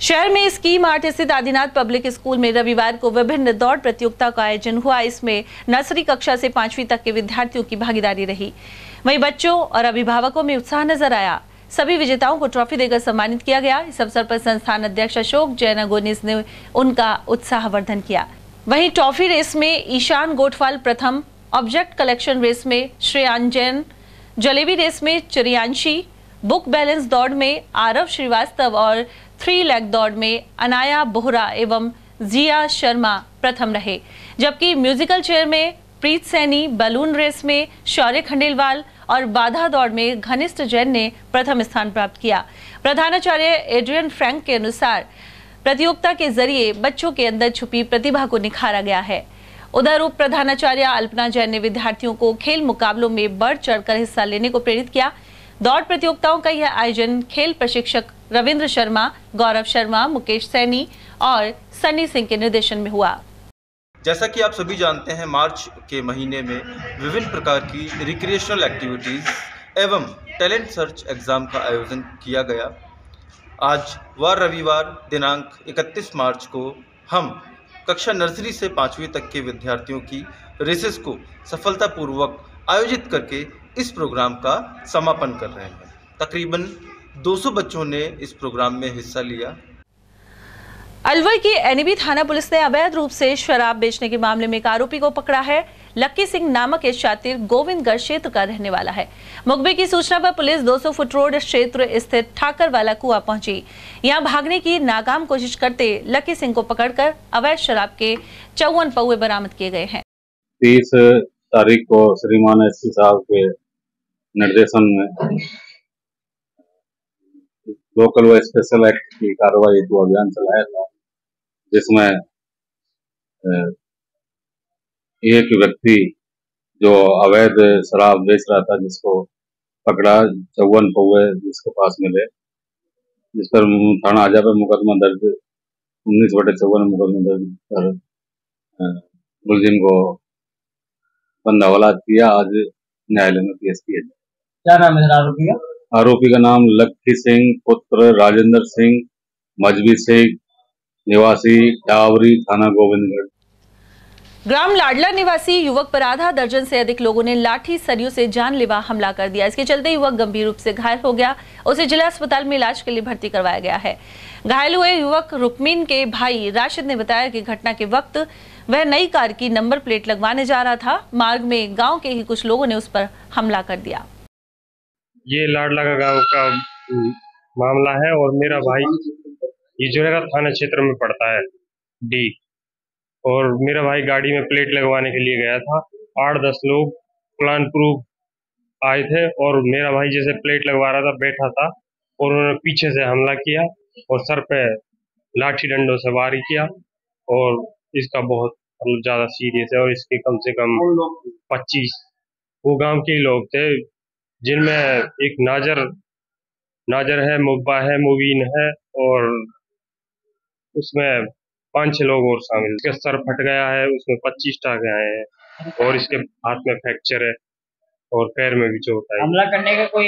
शहर में स्की मार्ट स्थित आदिनाथ पब्लिक स्कूल में रविवार को विभिन्न दौड़ प्रतियोगिता का आयोजन हुआ। इसमें नर्सरी कक्षा से 5वीं तक के विद्यार्थियों की भागीदारी रही। वहीं बच्चों और अभिभावकों में उत्साह नजर आया। सभी विजेताओं को ट्रॉफी देकर सम्मानित किया गया। इस अवसर पर संस्थान अध्यक्ष अशोक जैन अगोनिस ने उनका उत्साहवर्धन किया। वहीं ट्रॉफी रेस में ईशान गोठवाल प्रथम, ऑब्जेक्ट कलेक्शन रेस में श्रेयान जैन, जलेबी रेस में चिरियांशी, बुक बैलेंस दौड़ में आरव श्रीवास्तव और 3 लेग दौड़ में अनाया बोहरा एवं जिया शर्मा प्रथम रहे। जबकि म्यूजिकल चेयर में प्रीत सैनी, बलून रेस में शौर्य खंडेलवाल और बाधा दौड़ में घनिष्ठ जैन ने प्रथम स्थान प्राप्त किया। प्रधानाचार्य एड्रियन फ्रैंक के अनुसार प्रतियोगिता के जरिए बच्चों के अंदर छुपी प्रतिभा को निखारा गया है। उधर उप प्रधानाचार्य अल्पना जैन ने विद्यार्थियों को खेल मुकाबलों में बढ़ चढ़कर हिस्सा लेने को प्रेरित किया। दौड़ प्रतियोगिताओं का यह आयोजन खेल प्रशिक्षक रविंद्र शर्मा, गौरव शर्मा, मुकेश सैनी और सन्नी सिंह के निर्देशन में हुआ। जैसा कि आप सभी जानते हैं, मार्च के महीने में विभिन्न प्रकार की रिक्रिएशनल एक्टिविटीज़ एवं टैलेंट सर्च एग्ज़ाम का आयोजन किया गया। आज व रविवार दिनांक 31 मार्च को हम कक्षा नर्सरी से 5वीं तक के विद्यार्थियों की रेसेस को सफलतापूर्वक आयोजित करके इस प्रोग्राम का समापन कर रहे हैं। तकरीबन 200 बच्चों ने इस प्रोग्राम में हिस्सा लिया। अलवर की एनबी थाना पुलिस ने अवैध रूप से शराब बेचने के मामले में एक आरोपी को पकड़ा है। लक्की सिंह नामक ये शातिर गोविंदगढ़ क्षेत्र का रहने वाला है। मुखबिर की सूचना पर पुलिस 200 फुट रोड क्षेत्र स्थित ठाकरवाला कुआं पहुंची। यहां भागने की नाकाम कोशिश करते लक्की सिंह को पकड़कर अवैध शराब के 54 पौवे बरामद किए गए हैं। 30 तारीख को श्रीमान एसपी साहब के निर्देशन में लोकल व स्पेशल एक्ट की कार्रवाई हेतु अभियान चलाया था, जिसमें एक व्यक्ति जो अवैध शराब बेच रहा था जिसको पकड़ा, 54 पौवे जिसके पास मिले, जिस पर थाना आजा पर मुकदमा दर्ज 19/54 मुकदमा दर्ज कर मुलजिम को बंद हवालात किया। आज न्यायालय में पेश किया। क्या नाम है आरोपी का? आरोपी का नाम लक्की सिंह पुत्र राजेंद्र सिंह मजबी शेख निवासी टावरी थाना गोविंदगढ़। ग्राम लाडला निवासी युवक पर आधा दर्जन से अधिक लोगों ने लाठी सरियों से जानलेवा हमला कर दिया। इसके चलते युवक गंभीर रूप से घायल हो गया। उसे जिला अस्पताल में इलाज के लिए भर्ती करवाया गया है। घायल हुए युवक रुक्मीन के भाई राशिद ने बताया कि घटना के वक्त वह नई कार की नंबर प्लेट लगवाने जा रहा था। मार्ग में गांव के ही कुछ लोगों ने उस पर हमला कर दिया। ये लाडला का गांव का मामला है और मेरा भाई ये जोरेरा थाना क्षेत्र में पड़ता है डी, और मेरा भाई गाड़ी में प्लेट लगवाने के लिए गया था। 8-10 लोग प्लान प्रूफ आए थे और मेरा भाई जैसे प्लेट लगवा रहा था बैठा था और उन्होंने पीछे से हमला किया और सर पे लाठी डंडों से वार किया और इसका बहुत ज्यादा सीरियस है। और इसके कम से कम 25 वो गांव के लोग थे, जिनमें एक नाजर है, मुब्बा है, मुबीन है और उसमें 5-6 लोग और शामिल। इसका सर फट गया है, उसमें 25 टाँके आए हैं और इसके हाथ में फ्रैक्चर है और पैर में भी चोट आई। हमला करने का कोई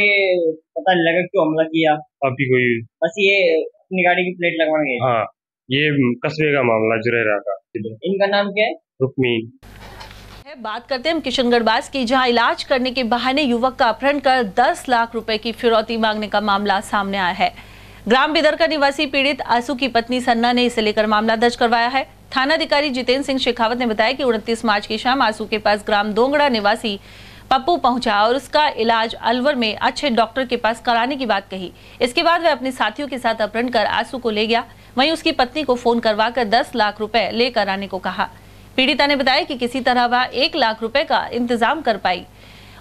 पता नहीं लगा क्यों हमला किया? अभी कोई बस ये अपनी गाड़ी की प्लेट लगवाने गए। हाँ, ये कस्बे का मामला जुरेरा का। इनका नाम क्या है? रुक्मीन। बात करते हैं किशनगढ़ बास की, जहां इलाज करने के बहाने युवक का अपहरण कर 10 लाख रुपए की फिरौती मांगने का मामला सामने आया है। ग्राम बिदर का निवासी पीड़ित आसू की पत्नी सन्ना ने इसे लेकर मामला दर्ज करवाया है। थानाधिकारी जितेंद्र सिंह शेखावत ने बताया कि 29 मार्च की शाम आसू के पास ग्राम दोंगड़ा निवासी पप्पू पहुंचा और उसका इलाज अलवर में अच्छे डॉक्टर के पास कराने की बात कही। इसके बाद वह अपने साथियों के साथ अपहरण कर आसू को ले गया। वहीं उसकी पत्नी को फोन करवाकर 10 लाख रुपए लेकर आने को कहा। पीड़िता ने बताया कि किसी तरह वह 1 लाख रुपए का इंतजाम कर पाई।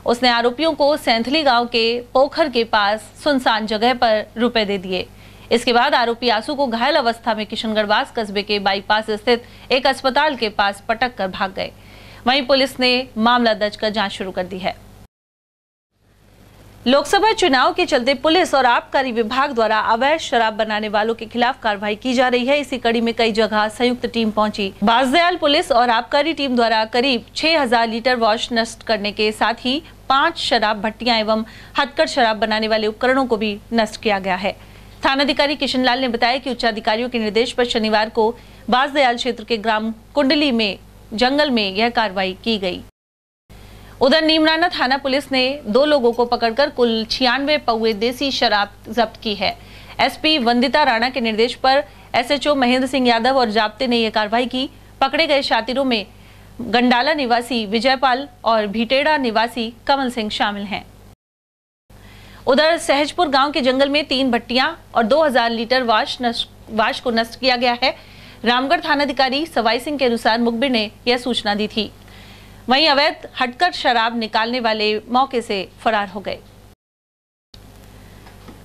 उसने आरोपियों को सैंथली गांव के पोखर के पास सुनसान जगह पर रुपए दे दिए। इसके बाद आरोपी आसू को घायल अवस्था में किशनगढ़ कस्बे के बाईपास स्थित एक अस्पताल के पास पटक कर भाग गए। वहीं पुलिस ने मामला दर्ज कर जांच शुरू कर दी है। लोकसभा चुनाव के चलते पुलिस और आबकारी विभाग द्वारा अवैध शराब बनाने वालों के खिलाफ कार्रवाई की जा रही है। इसी कड़ी में कई जगह संयुक्त टीम पहुंची। बाजदयाल पुलिस और आबकारी टीम द्वारा करीब 6000 लीटर वॉश नष्ट करने के साथ ही 5 शराब भट्टियां एवं हथकढ़ शराब बनाने वाले उपकरणों को भी नष्ट किया गया है। थानाधिकारी किशनलाल ने बताया कि उच्चाधिकारियों के निर्देश पर शनिवार को बाजदयाल क्षेत्र के ग्राम कुंडली में जंगल में यह कार्रवाई की गई। उधर नीमराना थाना पुलिस ने 2 लोगों को पकड़कर कुल 96 पौवे देसी शराब जब्त की है। एसपी वंदिता राणा के निर्देश पर एसएचओ महेंद्र सिंह यादव और जाब्ते ने यह कार्रवाई की। पकड़े गए शातिरों में गंडाला निवासी विजयपाल और भीटेड़ा निवासी कमल सिंह शामिल हैं। उधर सहजपुर गांव के जंगल में 3 भट्टियां और 2000 लीटर वाश को नष्ट किया गया है। रामगढ़ थानाधिकारी सवाई सिंह के अनुसार मुखबिर ने यह सूचना दी थी। वहीं अवैध हटकर शराब निकालने वाले मौके से फरार हो गए।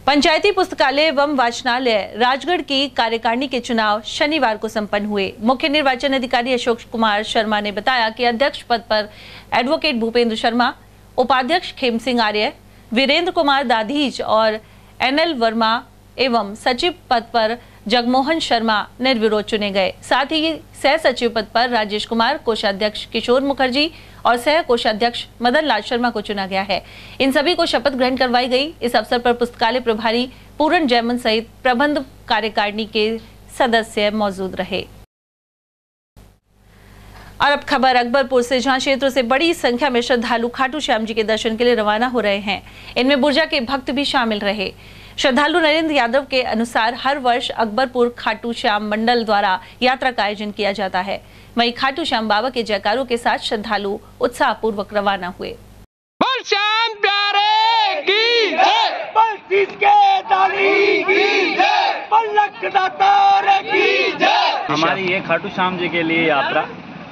पंचायती पुस्तकालय एवं वाचनालय राजगढ़ की कार्यकारिणी के चुनाव शनिवार को संपन्न हुए। मुख्य निर्वाचन अधिकारी अशोक कुमार शर्मा ने बताया कि अध्यक्ष पद पर एडवोकेट भूपेंद्र शर्मा, उपाध्यक्ष खेम सिंह आर्य, वीरेंद्र कुमार दाधीज और NL वर्मा एवं सचिव पद पर जगमोहन शर्मा निर्विरोध चुने गए। साथ ही सह सचिव पद पर राजेश कुमार, कोषाध्यक्ष किशोर मुखर्जी और सह कोषाध्यक्ष मदन लाल शर्मा को चुना गया है। इन सभी को शपथ ग्रहण करवाई गई। इस अवसर पर पुस्तकालय प्रभारी पूरन जैमन सहित प्रबंध कार्यकारिणी के सदस्य मौजूद रहे। और अब खबर अकबरपुर से, जहां क्षेत्रों से बड़ी संख्या में श्रद्धालु खाटू श्याम जी के दर्शन के लिए रवाना हो रहे हैं। इनमें बुर्जा के भक्त भी शामिल रहे। श्रद्धालु नरेंद्र यादव के अनुसार हर वर्ष अकबरपुर खाटू श्याम मंडल द्वारा यात्रा का आयोजन किया जाता है। वहीं खाटू श्याम बाबा के जयकारों के साथ श्रद्धालु उत्साहपूर्वक रवाना हुए। हमारी ये खाटू श्याम जी के लिए यात्रा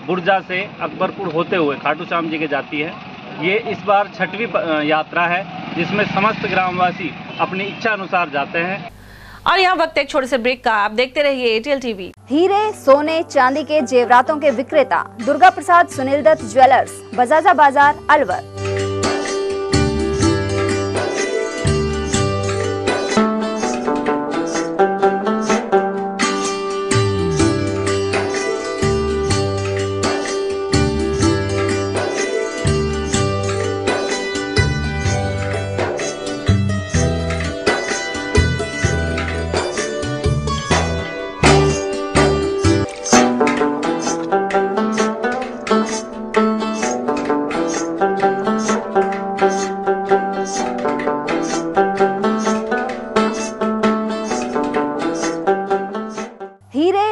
बुर्जा से अकबरपुर होते हुए खाटू श्याम जी के जाती है। ये इस बार 6वीं यात्रा है, जिसमें समस्त ग्रामवासी अपनी इच्छा अनुसार जाते हैं। और यहाँ वक्त एक छोटे से ब्रेक का, आप देखते रहिए एटीएल टीवी। हीरे, सोने, चांदी के जेवरातों के विक्रेता दुर्गा प्रसाद सुनील दत्त ज्वेलर्स, बजाजा बाजार, अलवर।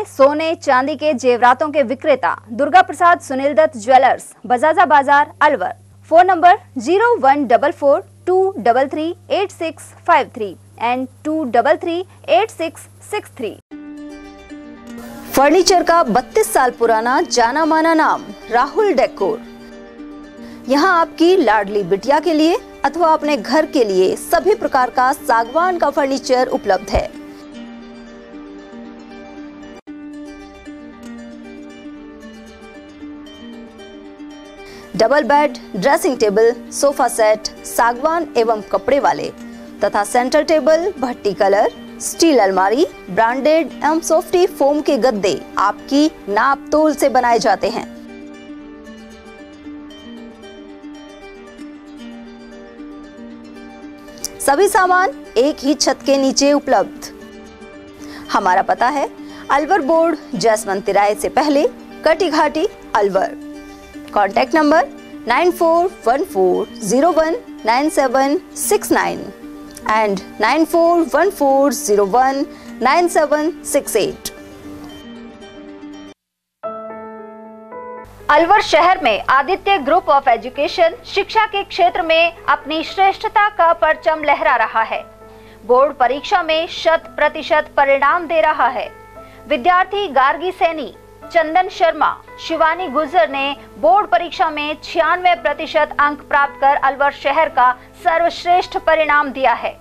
सोने, चांदी के जेवरातों के विक्रेता दुर्गा प्रसाद सुनील दत्त ज्वेलर्स, बजाजा बाजार, Alwar. Phone number 0144233863 and 2338663। Furniture का 32 साल पुराना जाना माना नाम राहुल डेकोर। यहाँ आपकी लाडली बिटिया के लिए अथवा अपने घर के लिए सभी प्रकार का सागवान का फर्नीचर उपलब्ध है। Double bed, dressing table, sofa set सागवान एवं कपड़े वाले तथा सेंटर टेबल, भट्टी कलर, स्टील अलमारी, ब्रांडेड एवं सॉफ्टी फोम के गद्दे आपकी नाप तोल से बनाए जाते हैं। सभी सामान एक ही छत के नीचे उपलब्ध। हमारा पता है अलवर बोर्ड, जैसवंत तिराहे से पहले, कटी घाटी, Alwar. Contact number 9414019769 and 9414019768। Alwar शहर में आदित्य ग्रुप ऑफ एजुकेशन शिक्षा के क्षेत्र में अपनी श्रेष्ठता का परचम लहरा रहा है। बोर्ड परीक्षा में 100% परिणाम दे रहा है। विद्यार्थी गार्गी सैनी, चंदन शर्मा, शिवानी गुर्जर ने बोर्ड परीक्षा में 96% अंक प्राप्त कर अलवर शहर का सर्वश्रेष्ठ परिणाम दिया है।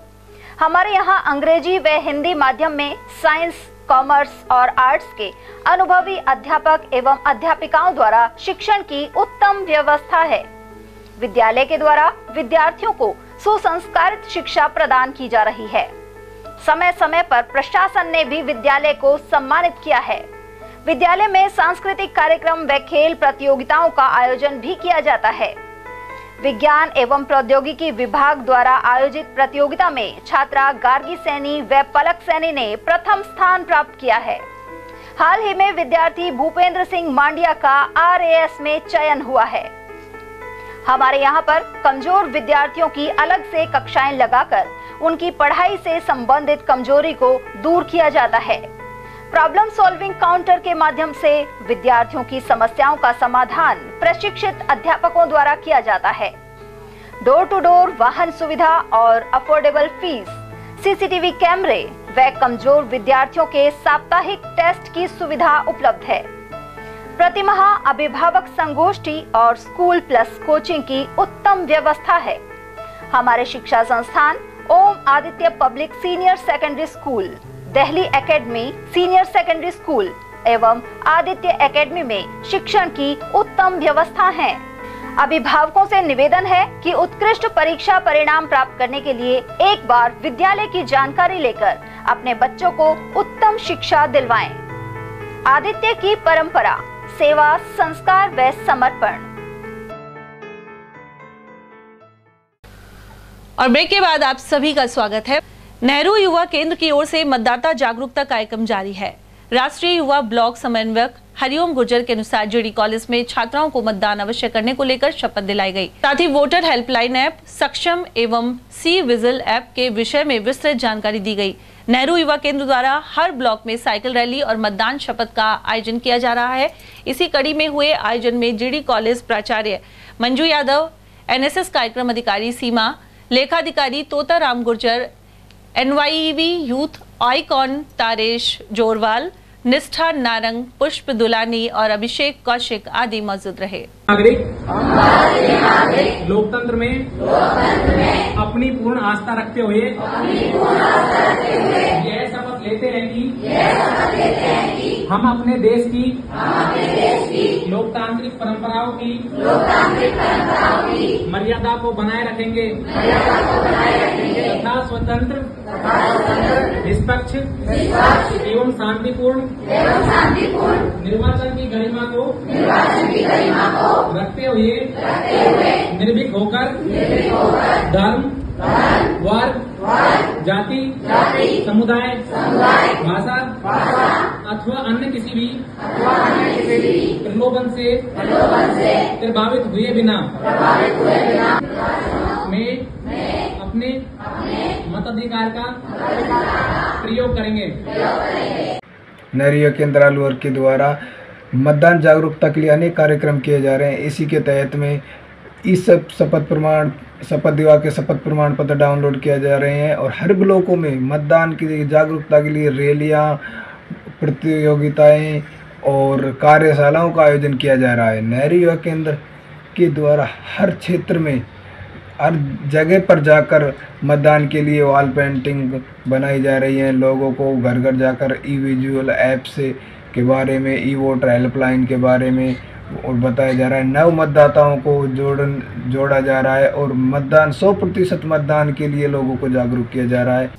हमारे यहाँ अंग्रेजी व हिंदी माध्यम में साइंस, कॉमर्स और आर्ट्स के अनुभवी अध्यापक एवं अध्यापिकाओं द्वारा शिक्षण की उत्तम व्यवस्था है। विद्यालय के द्वारा विद्यार्थियों को सुसंस्कारित शिक्षा प्रदान की जा रही है। समय समय पर प्रशासन ने भी विद्यालय को सम्मानित किया है। विद्यालय में सांस्कृतिक कार्यक्रम व खेल प्रतियोगिताओं का आयोजन भी किया जाता है। विज्ञान एवं प्रौद्योगिकी विभाग द्वारा आयोजित प्रतियोगिता में छात्रा गार्गी सैनी व पलक सैनी ने प्रथम स्थान प्राप्त किया है। हाल ही में विद्यार्थी भूपेंद्र सिंह मांडिया का RAS में चयन हुआ है। हमारे यहाँ पर कमजोर विद्यार्थियों की अलग से कक्षाएं लगाकर उनकी पढ़ाई से संबंधित कमजोरी को दूर किया जाता है। प्रॉब्लम सॉल्विंग काउंटर के माध्यम से विद्यार्थियों की समस्याओं का समाधान प्रशिक्षित अध्यापकों द्वारा किया जाता है। डोर टू डोर वाहन सुविधा और अफोर्डेबल फीस, CCTV कैमरे व कमजोर विद्यार्थियों के साप्ताहिक टेस्ट की सुविधा उपलब्ध है। प्रतिमाह अभिभावक संगोष्ठी और स्कूल प्लस कोचिंग की उत्तम व्यवस्था है। हमारे शिक्षा संस्थान Om Aditya public senior secondary school, Delhi academy senior secondary school एवं आदित्य एकेडमी में शिक्षण की उत्तम व्यवस्था है। अभिभावकों से निवेदन है कि उत्कृष्ट परीक्षा परिणाम प्राप्त करने के लिए एक बार विद्यालय की जानकारी लेकर अपने बच्चों को उत्तम शिक्षा दिलवाएं। आदित्य की परंपरा, सेवा, संस्कार व समर्पण। और ब्रेक के बाद आप सभी का स्वागत है। नेहरू युवा केंद्र की ओर से मतदाता जागरूकता कार्यक्रम जारी है। राष्ट्रीय युवा ब्लॉक समन्वयक हरिओम गुर्जर के अनुसार जीडी कॉलेज में छात्राओं को मतदान अवश्य करने को लेकर शपथ दिलाई गई। साथ ही वोटर हेल्पलाइन ऐप, सक्षम एवं सी विजिल ऐप के विषय में विस्तृत जानकारी दी गई। नेहरू युवा केंद्र द्वारा हर ब्लॉक में साइकिल रैली और मतदान शपथ का आयोजन किया जा रहा है। इसी कड़ी में हुए आयोजन में जीडी कॉलेज प्राचार्य मंजू यादव, एनएसएस कार्यक्रम अधिकारी सीमा, लेखाधिकारी तोता राम गुर्जर, एनवाईवी यूथ आइकॉन तारेश जोरवाल, निष्ठा नारंग, पुष्प दुलानी और अभिषेक कौशिक आदि मौजूद रहे। नागरिक लोकतंत्र में अपनी पूर्ण आस्था रखते हुए यह शपथ लेते हैं कि हम अपने देश की लोकतांत्रिक परंपराओं की मर्यादा को बनाए रखेंगे तथा स्वतंत्र, निष्पक्ष एवं शांतिपूर्ण निर्वाचन की गरिमा को रखते हुए निर्भीक होकर धर्म, वर्ग, जाति, समुदाय, भाषा अथवा अन्य किसी भी प्रलोभन से प्रभावित हुए बिना में अपने मताधिकार का प्रयोग करेंगे। नेहरू युवा केंद्र अलवर के द्वारा मतदान जागरूकता के लिए अनेक कार्यक्रम किए जा रहे हैं। इसी के तहत में इस शपथ दिवा के शपथ प्रमाण पत्र डाउनलोड किया जा रहे हैं और हर ब्लॉकों में मतदान की जागरूकता के लिए रैलियां, प्रतियोगिताएं और कार्यशालाओं का आयोजन किया जा रहा है। नेहरू युवा केंद्र के द्वारा हर क्षेत्र में हर जगह पर जाकर मतदान के लिए वॉल पेंटिंग बनाई जा रही है। लोगों को घर घर जाकर ई विजुअल ऐप से के बारे में, ई वोटर हेल्पलाइन के बारे में और बताया जा रहा है। नव मतदाताओं को जोड़ा जा रहा है और मतदान 100% मतदान के लिए लोगों को जागरूक किया जा रहा है।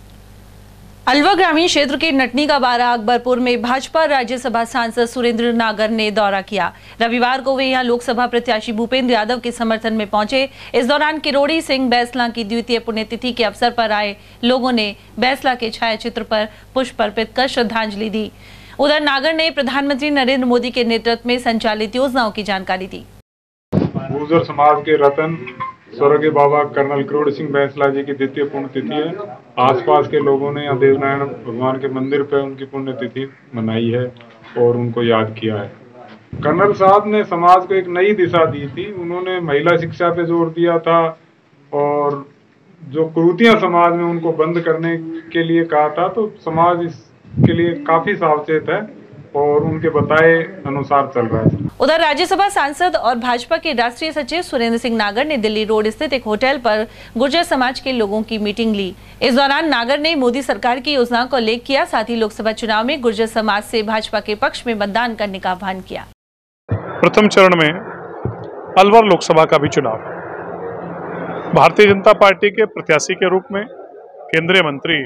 अलवर ग्रामीण क्षेत्र के नटनी का बारा अकबरपुर में भाजपा राज्यसभा सांसद सुरेंद्र नागर ने दौरा किया। रविवार को वे यहां लोकसभा प्रत्याशी भूपेंद्र यादव के समर्थन में पहुंचे। इस दौरान किरोड़ी सिंह बैसला की द्वितीय पुण्यतिथि के अवसर पर आए लोगों ने बैसला के छायाचित्र पर पुष्प अर्पित कर श्रद्धांजलि दी। उधर नागर ने प्रधानमंत्री नरेंद्र मोदी के नेतृत्व में संचालित योजनाओं की जानकारी दी। गुर्जर समाज के रतन स्वर्गीय बाबा कर्नल किरोड़ी सिंह बैसला जी की द्वितीय पुण्यतिथि है। आसपास के लोगों ने यहाँ देवनारायण भगवान के मंदिर पर उनकी पुण्यतिथि मनाई है और उनको याद किया है। कर्नल साहब ने समाज को एक नई दिशा दी थी। उन्होंने महिला शिक्षा पे जोर दिया था और जो कुरीतियां समाज में उनको बंद करने के लिए कहा था, तो समाज इसके लिए काफी सावचेत है और उनके बताए अनुसार चल रहा है। उधर राज्यसभा सांसद और भाजपा के राष्ट्रीय सचिव सुरेंद्र सिंह नागर ने दिल्ली रोड स्थित एक होटल पर गुर्जर समाज के लोगों की मीटिंग ली। इस दौरान नागर ने मोदी सरकार की योजनाओं का उल्लेख किया। साथ ही लोकसभा चुनाव में गुर्जर समाज से भाजपा के पक्ष में मतदान करने का आह्वान किया। प्रथम चरण में अलवर लोकसभा का भी चुनाव, भारतीय जनता पार्टी के प्रत्याशी के रूप में केंद्रीय मंत्री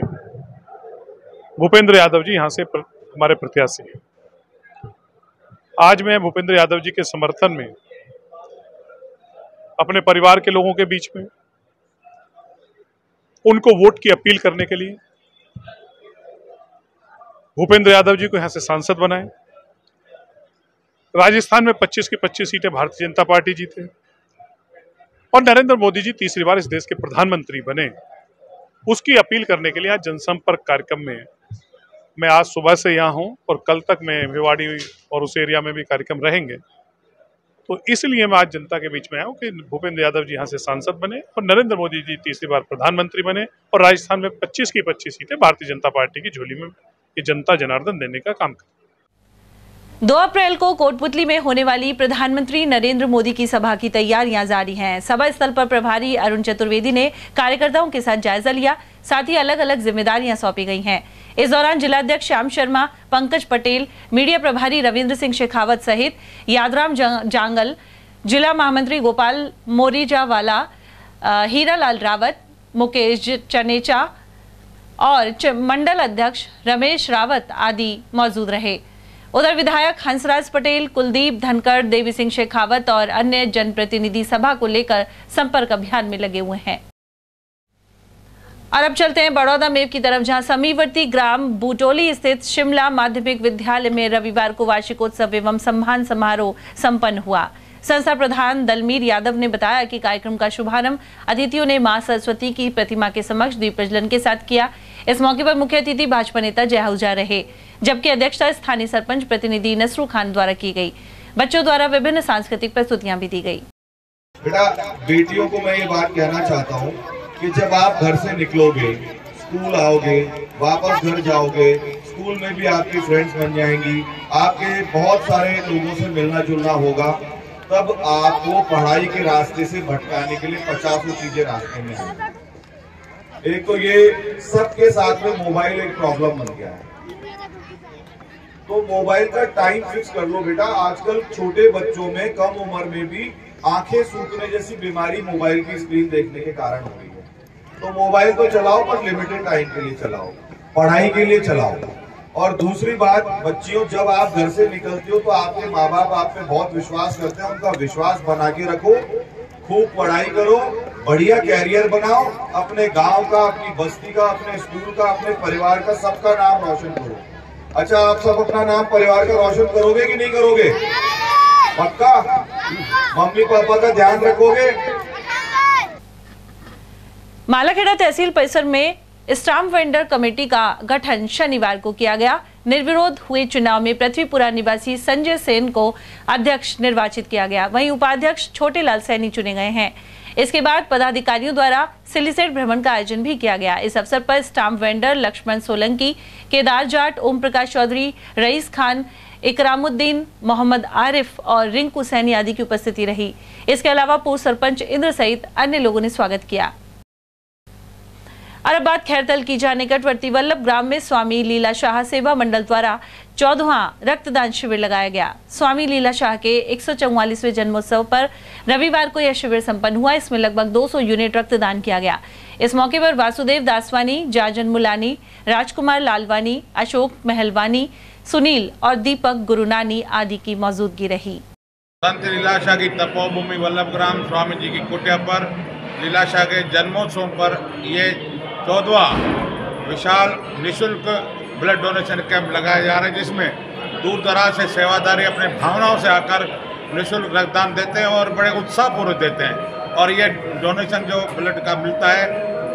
भूपेंद्र यादव जी यहाँ से हमारे प्रत्याशी हैं। आज मैं भूपेंद्र यादव जी के समर्थन में अपने परिवार के लोगों के बीच में उनको वोट की अपील करने के लिए भूपेंद्र यादव जी को यहां से सांसद बनाए। राजस्थान में 25 की 25 सीटें भारतीय जनता पार्टी जीते और नरेंद्र मोदी जी तीसरी बार इस देश के प्रधानमंत्री बने, उसकी अपील करने के लिए आज जनसंपर्क कार्यक्रम में मैं आज सुबह से यहाँ हूँ और कल तक मैं भिवाड़ी और उस एरिया में भी कार्यक्रम रहेंगे। तो इसलिए मैं आज जनता के बीच में आया हूँ कि भूपेंद्र यादव जी यहाँ से सांसद बने और नरेंद्र मोदी जी तीसरी बार प्रधानमंत्री बने और राजस्थान में 25 की 25 सीटें भारतीय जनता पार्टी की झोली में ये जनता जनार्दन देने का काम करें। 2 अप्रैल को कोटपुतली में होने वाली प्रधानमंत्री नरेंद्र मोदी की सभा की तैयारियां जारी हैं। सभा स्थल पर प्रभारी अरुण चतुर्वेदी ने कार्यकर्ताओं के साथ जायजा लिया। साथ ही अलग अलग जिम्मेदारियां सौंपी गई हैं। इस दौरान जिलाध्यक्ष श्याम शर्मा, पंकज पटेल, मीडिया प्रभारी रविंद्र सिंह शेखावत सहित यादराम जांगल, जिला महामंत्री गोपाल मोरीजावाला, हीरालाल रावत, मुकेश चनेचा, और मंडल अध्यक्ष रमेश रावत आदि मौजूद रहे। उधर विधायक हंसराज पटेल, कुलदीप धनखड़, देवी सिंह शेखावत और अन्य जनप्रतिनिधि सभा को लेकर संपर्क अभियान में लगे हुए हैं। और अब चलते हैं बड़ौदा मेव की तरफ, जहां समीवर्ती ग्राम बूटोली स्थित शिमला माध्यमिक विद्यालय में रविवार को वार्षिकोत्सव एवं सम्मान समारोह संपन्न हुआ। संस्था प्रधान दलमीर यादव ने बताया कि कार्यक्रम का शुभारंभ अतिथियों ने मां सरस्वती की प्रतिमा के समक्ष दीप प्रज्वलन के साथ किया। इस मौके पर मुख्य अतिथि भाजपा नेता जय आहूजा रहे, जबकि अध्यक्षता स्थानीय सरपंच प्रतिनिधि नसरू खान द्वारा की गई। बच्चों द्वारा विभिन्न सांस्कृतिक प्रस्तुतियां भी दी गई। बेटा, बेटियों को मैं ये बात कहना चाहता हूँ कि जब आप घर से निकलोगे, स्कूल आओगे, वापस घर जाओगे, स्कूल में भी आपकी फ्रेंड्स बन जाएंगी, आपके बहुत सारे लोगों से मिलना जुलना होगा, तब आपको पढ़ाई के रास्ते से भटकाने के लिए 50 चीजें रास्ते में आएंगी। एक तो ये सबके साथ में मोबाइल एक प्रॉब्लम बन गया है, तो मोबाइल का टाइम फिक्स कर लो बेटा। आजकल छोटे बच्चों में कम उम्र में भी आंखें सूखने जैसी बीमारी मोबाइल की स्क्रीन देखने के कारण हो रही है। तो मोबाइल तो चलाओ पर लिमिटेड टाइम के लिए चलाओ, पढ़ाई के लिए चलाओ। और दूसरी बात, बच्चियों, जब आप घर से निकलते हो तो आपके माँ बाप आप पे बहुत विश्वास करते हैं, उनका विश्वास बना के रखो, खूब पढ़ाई करो, बढ़िया कैरियर बनाओ, अपने गांव का, अपनी बस्ती का, अपने स्कूल का, अपने परिवार का, सबका नाम रोशन करो। अच्छा, आप सब अपना नाम परिवार का रोशन करोगे कि नहीं करोगे? पक्का? मम्मी पापा का ध्यान रखोगे? मालाखेड़ा तहसील परिसर में स्टाम्प वेंडर कमेटी का गठन शनिवार को किया गया। निर्विरोध हुए चुनाव में पृथ्वीपुरा निवासी संजय सेन को अध्यक्ष निर्वाचित किया गया, वहीं उपाध्यक्ष छोटे लाल सैनी चुने गए हैं। इसके बाद पदाधिकारियों द्वारा सिलिसेट भ्रमण का आयोजन भी किया गया। इस अवसर पर stamp vendor Lakshman Solanki, Kedar Jat, Om Prakash Chaudhary, rice Khan, Ikramuddin, Mohammad Arif और रिंकू सैनी आदि की उपस्थिति रही। इसके अलावा पूर्व सरपंच इंद्र सहित अन्य लोगों ने स्वागत किया। और अब बात खैरतल की, जहां निकटवर्ती वल्लभ ग्राम में स्वामी लीला शाह सेवा मंडल द्वारा 14वां रक्तदान शिविर लगाया गया। स्वामी लीला शाह के 144वें जन्मोत्सव पर रविवार को यह शिविर संपन्न हुआ। इसमें लगभग 200 यूनिट रक्तदान किया गया। इस मौके पर वासुदेव दासवानी, जाजन मुलानी, राजकुमार लालवानी, अशोक महलवानी, सुनील और दीपक गुरुनानी आदि की मौजूदगी रही। संत लीला शाह की तपोभूमि वल्लभ ग्राम स्वामी जी की कुटिया पर लीला शाह के जन्मोत्सव पर ये 14वां विशाल निःशुल्क ब्लड डोनेशन कैंप लगाया जा रहा है, जिसमें दूर दराज से सेवादारी अपने भावनाओं से आकर निःशुल्क रक्तदान देते हैं और बड़े उत्साहपूर्वक देते हैं। और ये डोनेशन जो ब्लड का मिलता है,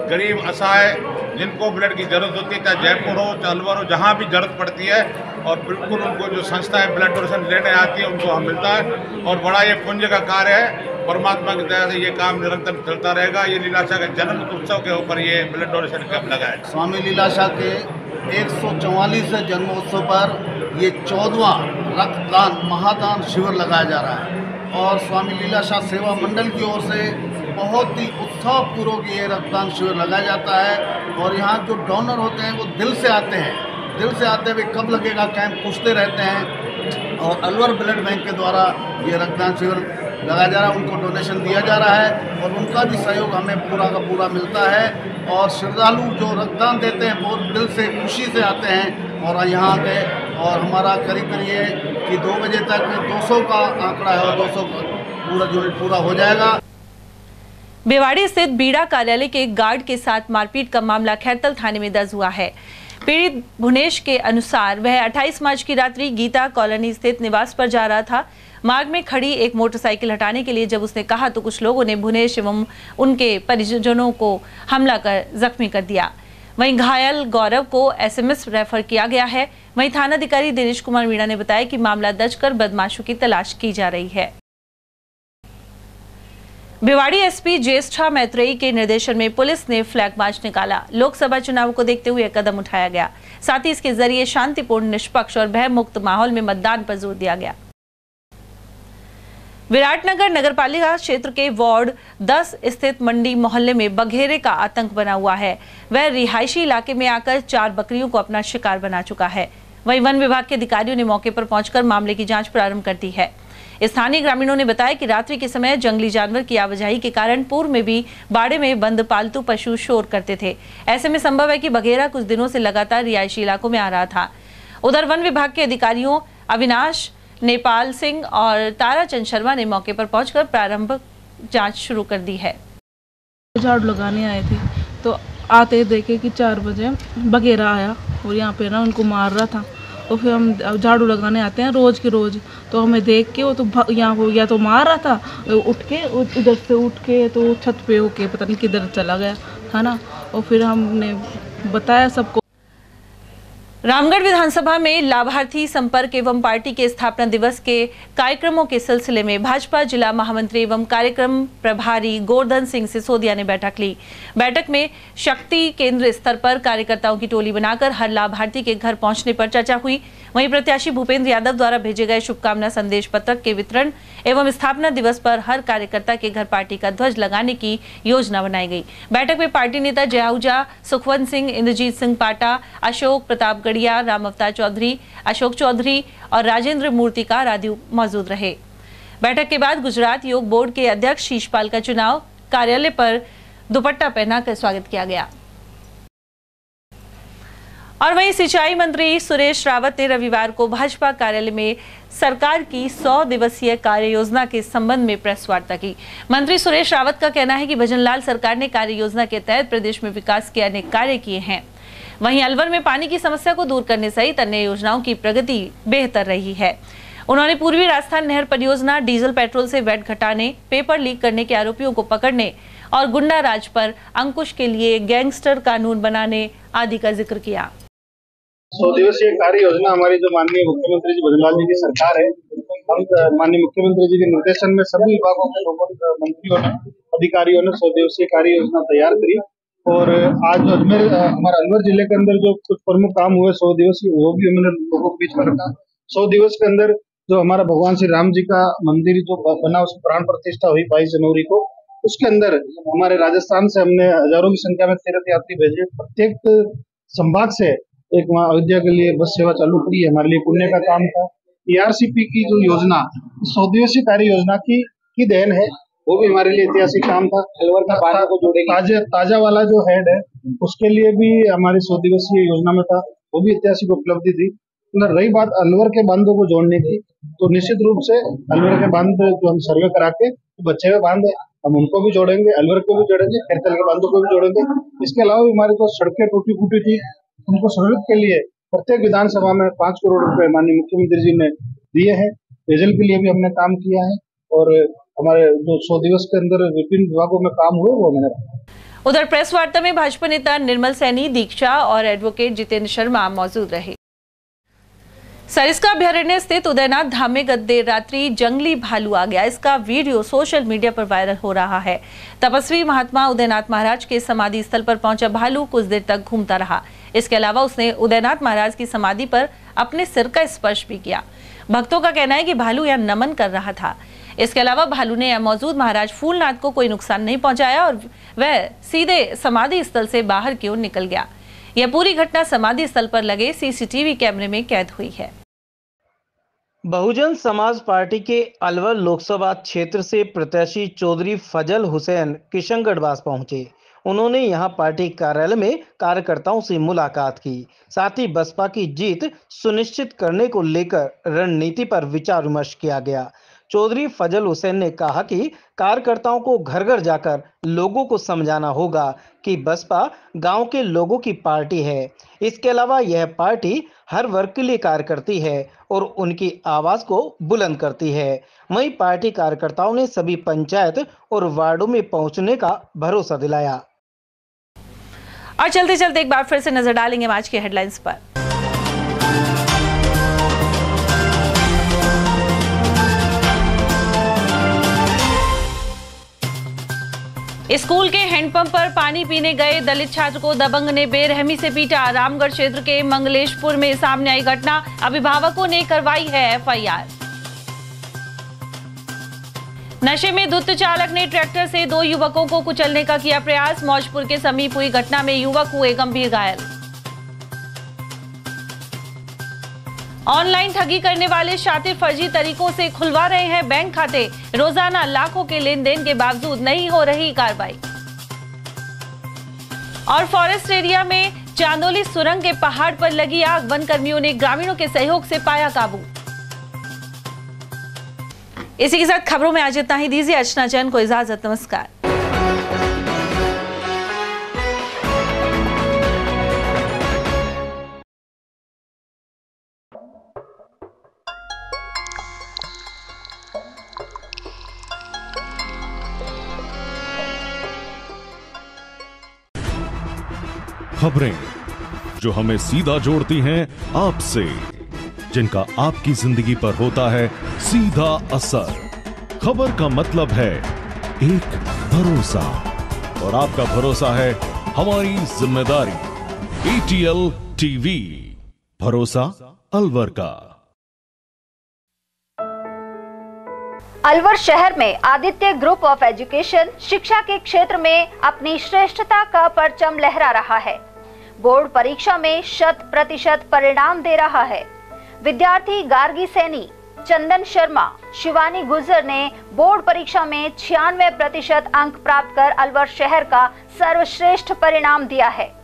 गरीब असहाय जिनको ब्लड की जरूरत होती है, चाहे जयपुर हो, चाहे अलवर हो, जहाँ भी जरूरत पड़ती है, और बिल्कुल उनको जो संस्थाएं ब्लड डोनेशन लेने आती है उनको हम मिलता है। और बड़ा ये पुण्य का कार्य है, परमात्मा की दया से ये काम निरंतर चलता रहेगा। ये लीला शाह के जन्म उत्सव के ऊपर ये ब्लड डोनेशन कैंप लगा है। स्वामी लीला शाह के 144वें जन्मोत्सव पर ये 14वां रक्तदान महादान शिविर लगाया जा रहा है और स्वामी लीला शाह सेवा मंडल की ओर से बहुत ही उत्साहपूर्वक ये रक्तदान शिविर लगाया जाता है। और यहाँ जो डोनर होते हैं वो दिल से आते हैं, दिल से आते हुए कब लगेगा कैंप पूछते रहते हैं। और अलवर ब्लड बैंक के द्वारा ये रक्तदान शिविर लगाया जा रहा है, उनको डोनेशन दिया जा रहा है और उनका भी सहयोग हमें पूरा का पूरा मिलता है। और श्रद्धालु जो रक्तदान देते हैं बहुत दिल से खुशी से आते हैं और यहाँ आके, और हमारा करीब ये कि 2 बजे तक 200 का आंकड़ा है और 200 पूरा यूनिट पूरा हो जाएगा। बेवाड़ी स्थित बीड़ा कार्यालय के गार्ड के साथ मारपीट का मामला खैरतल थाने में दर्ज हुआ है। पीड़ित भुवनेश के अनुसार वह 28 मार्च की रात्रि गीता कॉलोनी स्थित निवास पर जा रहा था। मार्ग में खड़ी एक मोटरसाइकिल हटाने के लिए जब उसने कहा तो कुछ लोगों ने भुवनेश एवं उनके परिजनों को हमला कर जख्मी कर दिया। वहीं घायल गौरव को एसएमएस रेफर किया गया है। वहीं थानाधिकारी दिनेश कुमार मीणा ने बताया कि मामला दर्ज कर बदमाशों की तलाश की जा रही है। भिवाड़ी एसपी ज्येष्ठा मैत्रेयी के निर्देशन में पुलिस ने फ्लैग मार्च निकाला। लोकसभा चुनाव को देखते हुए कदम उठाया गया, साथ ही इसके जरिए शांतिपूर्ण, निष्पक्ष और भय मुक्त माहौल में मतदान पर जोर दिया गया। विराटनगर नगरपालिका क्षेत्र के वार्ड 10 स्थित मंडी मोहल्ले में बघेरे का आतंक बना हुआ है। वह रिहायशी इलाके में आकर 4 बकरियों को अपना शिकार बना चुका है। वहीं वन विभाग के अधिकारियों ने मौके पर पहुंचकर मामले की जांच प्रारंभ कर दी है। स्थानीय ग्रामीणों ने बताया कि रात्रि के समय जंगली जानवर की आवाजाही के कारण पूर्व में भी बाड़े में बंद पालतू पशु शोर करते थे। ऐसे में संभव है कि बघेरा कुछ दिनों से लगातार रिहायशी इलाकों में आ रहा था। उधर वन विभाग के अधिकारियों अविनाश नेपाल सिंह और ताराचंद शर्मा ने मौके पर पहुंचकर प्रारंभिक जांच शुरू कर दी है। झाड़ू लगाने आए थे तो आते देखे कि 4 बजे बघेरा आया और यहाँ पे ना उनको मार रहा था। तो फिर हम झाड़ू लगाने आते हैं रोज के रोज, तो हमें देख के वो तो यहाँ हो गया तो मार रहा था, उठ के इधर से उठ के तो छत पे होके पता नहीं किधर चला गया है ना। और फिर हमने बताया सबको। रामगढ़ विधानसभा में लाभार्थी संपर्क एवं पार्टी के स्थापना दिवस के कार्यक्रमों के सिलसिले में भाजपा जिला महामंत्री एवं कार्यक्रम प्रभारी गोवर्धन सिंह सिसोदिया ने बैठक ली। बैठक में शक्ति केंद्र स्तर पर कार्यकर्ताओं की टोली बनाकर हर लाभार्थी के घर पहुंचने पर चर्चा हुई। वहीं प्रत्याशी भूपेंद्र यादव द्वारा भेजे गए शुभकामना संदेश पत्रक के वितरण एवं स्थापना दिवस पर हर कार्यकर्ता के घर पार्टी का ध्वज लगाने की योजना बनाई गई। बैठक में पार्टी नेता जय आहूजा, सुखवंत सिंह, इंद्रजीत सिंह पाटा, अशोक प्रताप गढ़िया, राम अवतार चौधरी, अशोक चौधरी और राजेंद्र मूर्तिकार आदि मौजूद रहे। बैठक के बाद गुजरात योग बोर्ड के अध्यक्ष शीशपाल का चुनाव कार्यालय पर दुपट्टा पहनाकर स्वागत किया गया। और वहीं सिंचाई मंत्री सुरेश रावत ने रविवार को भाजपा कार्यालय में सरकार की 100 दिवसीय कार्य योजना के संबंध में प्रेस वार्ता की। मंत्री सुरेश रावत का कहना है कि भजनलाल सरकार ने कार्य योजना के तहत प्रदेश में विकास के अनेक कार्य किए हैं। वहीं अलवर में पानी की समस्या को दूर करने सहित अन्य योजनाओं की प्रगति बेहतर रही है। उन्होंने पूर्वी राजस्थान नहर परियोजना, डीजल पेट्रोल से वैट घटाने, पेपर लीक करने के आरोपियों को पकड़ने और गुंडा राज पर अंकुश के लिए गैंगस्टर कानून बनाने आदि का जिक्र किया। 100 दिवसीय कार्य योजना हमारी जो माननीय मुख्यमंत्री जी भजनलाल जी की सरकार है, हम माननीय मुख्यमंत्री जी के निर्देशन में सभी विभागों के लोगों मंत्रियों ने, अधिकारियों ने 100 दिवसीय कार्य योजना तैयार करी। और आज जो हमारे अलवर जिले के अंदर जो कुछ प्रमुख काम हुए 100 दिवसीय, वो भी हमने लोगों के बीच में रखा। 100 दिवस के अंदर जो हमारा भगवान श्री राम जी का मंदिर जो बना, उसकी प्राण प्रतिष्ठा हुई 22 जनवरी को। उसके अंदर हमारे राजस्थान से हमने हजारों की संख्या में तीर्थ यात्री भेजे। प्रत्येक संभाग से एक वहाँ अयोध्या के लिए बस सेवा चालू करी है, हमारे लिए पुण्य का काम था। ERCP की जो योजना 100 दिवसीय कार्य योजना की देन है, वो भी हमारे लिए ऐतिहासिक काम था। अलवर का पानी को जोड़ेगी, ताजा वाला जो हेड है उसके लिए भी हमारी 100 दिवसीय योजना में था, वो भी ऐतिहासिक उपलब्धि थी। रही बात अलवर के बांधों को जोड़ने की, तो निश्चित रूप से अलवर के बांध जो हम सर्वे करा के बच्चे हुए बांध है, हम उनको भी जोड़ेंगे, अलवर को भी जोड़ेंगे, खैरतल के बांधों को भी जोड़ेंगे। इसके अलावा भी हमारी जो सड़कें टूटी फूटी थी, उनको सुरक्षित के लिए प्रत्येक विधानसभा में 5 करोड़ रुपए माननीय मुख्यमंत्री जी ने दिए हैं। पेयजल के लिए भी हमने काम किया है और हमारे जो 100 दिवस के अंदर विभिन्न विभागों में काम हुए वो मैंने रखा। उधर प्रेस वार्ता में भाजपा नेता निर्मल सैनी, दीक्षा और एडवोकेट जितेंद्र शर्मा मौजूद रहे। सरिस्का अभयारण्य स्थित उदयनाथ धाम में गत देर रात्रि जंगली भालू आ गया। इसका वीडियो सोशल मीडिया पर वायरल हो रहा है। तपस्वी महात्मा उदयनाथ महाराज के समाधि स्थल पर पहुंचा भालू कुछ देर तक घूमता रहा। इसके अलावा उसने उदयनाथ महाराज की समाधि पर अपने सिर का स्पर्श भी किया। भक्तों का कहना है कि भालू यहां नमन कर रहा था। इसके अलावा भालू ने मौजूद महाराज फूलनाथ को कोई नुकसान नहीं पहुंचाया और वह सीधे समाधि स्थल से बाहर की ओर निकल गया। यह पूरी घटना समाधि स्थल पर लगे CCTV कैमरे में कैद हुई है। बहुजन समाज पार्टी के अलवर लोकसभा क्षेत्र से प्रत्याशी चौधरी फजल हुसैन किशनगढ़ पहुंचे। उन्होंने यहां पार्टी कार्यालय में कार्यकर्ताओं से मुलाकात की, साथ ही बसपा की जीत सुनिश्चित करने को लेकर रणनीति पर विचार विमर्श किया गया। चौधरी फजल हुसैन ने कहा कि कार्यकर्ताओं को घर घर जाकर लोगों को समझाना होगा कि बसपा गांव के लोगों की पार्टी है। इसके अलावा यह पार्टी हर वर्ग के लिए कार्य करती है और उनकी आवाज को बुलंद करती है। वहीं पार्टी कार्यकर्ताओं ने सभी पंचायत और वार्डों में पहुंचने का भरोसा दिलाया। और चलते चलते एक बार फिर से नजर डालेंगे आज की हेडलाइंस पर। स्कूल के हैंडपंप पर पानी पीने गए दलित छात्र को दबंग ने बेरहमी से पीटा। रामगढ़ क्षेत्र के मंगलेशपुर में सामने आई घटना, अभिभावकों ने करवाई है FIR। नशे में धुत चालक ने ट्रैक्टर से 2 युवकों को कुचलने का किया प्रयास। मौजपुर के समीप हुई घटना में युवक हुए गंभीर घायल। ऑनलाइन ठगी करने वाले शातिर फर्जी तरीकों से खुलवा रहे हैं बैंक खाते। रोजाना लाखों के लेन देन के बावजूद नहीं हो रही कार्रवाई। और फॉरेस्ट एरिया में चांदोली सुरंग के पहाड़ पर लगी आग, वन कर्मियों ने ग्रामीणों के सहयोग से पाया काबू। इसी के साथ खबरों में आज इतना ही। दीजिए अर्चना जैन को इजाजत। नमस्कार। खबरें जो हमें सीधा जोड़ती हैं आपसे, जिनका आपकी जिंदगी पर होता है सीधा असर। खबर का मतलब है एक भरोसा, और आपका भरोसा है हमारी जिम्मेदारी। ATL TV, भरोसा अलवर का। अलवर शहर में आदित्य ग्रुप ऑफ एजुकेशन शिक्षा के क्षेत्र में अपनी श्रेष्ठता का परचम लहरा रहा है। बोर्ड परीक्षा में 100% परिणाम दे रहा है। विद्यार्थी गार्गी सैनी, चंदन शर्मा, शिवानी गुर्जर ने बोर्ड परीक्षा में 96% अंक प्राप्त कर अलवर शहर का सर्वश्रेष्ठ परिणाम दिया है।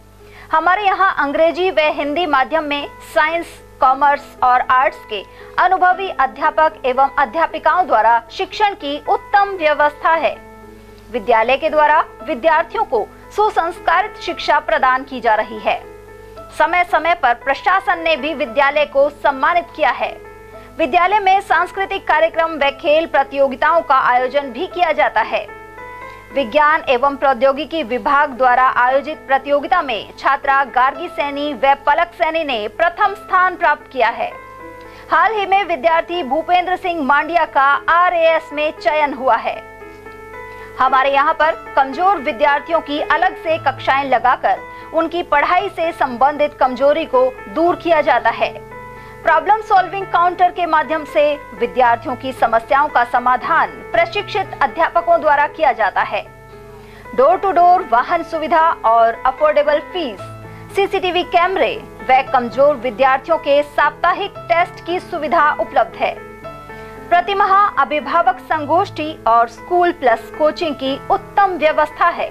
हमारे यहाँ अंग्रेजी व हिंदी माध्यम में साइंस, कॉमर्स और आर्ट्स के अनुभवी अध्यापक एवं अध्यापिकाओं द्वारा शिक्षण की उत्तम व्यवस्था है। विद्यालय के द्वारा विद्यार्थियों को सुसंस्कारित शिक्षा प्रदान की जा रही है। समय समय पर प्रशासन ने भी विद्यालय को सम्मानित किया है। विद्यालय में सांस्कृतिक कार्यक्रम व खेल प्रतियोगिताओं का आयोजन भी किया जाता है। विज्ञान एवं प्रौद्योगिकी विभाग द्वारा आयोजित प्रतियोगिता में छात्रा गार्गी सैनी व पलक सैनी ने प्रथम स्थान प्राप्त किया है। हाल ही में विद्यार्थी भूपेंद्र सिंह मांडिया का RAS में चयन हुआ है। हमारे यहाँ पर कमजोर विद्यार्थियों की अलग से कक्षाएं लगाकर उनकी पढ़ाई से संबंधित कमजोरी को दूर किया जाता है। प्रॉब्लम सॉल्विंग काउंटर के माध्यम से विद्यार्थियों की समस्याओं का समाधान प्रशिक्षित अध्यापकों द्वारा किया जाता है। डोर टू डोर वाहन सुविधा और अफोर्डेबल फीस, CCTV कैमरे व कमजोर विद्यार्थियों के साप्ताहिक टेस्ट की सुविधा उपलब्ध है। प्रतिमाह अभिभावक संगोष्ठी और स्कूल प्लस कोचिंग की उत्तम व्यवस्था है।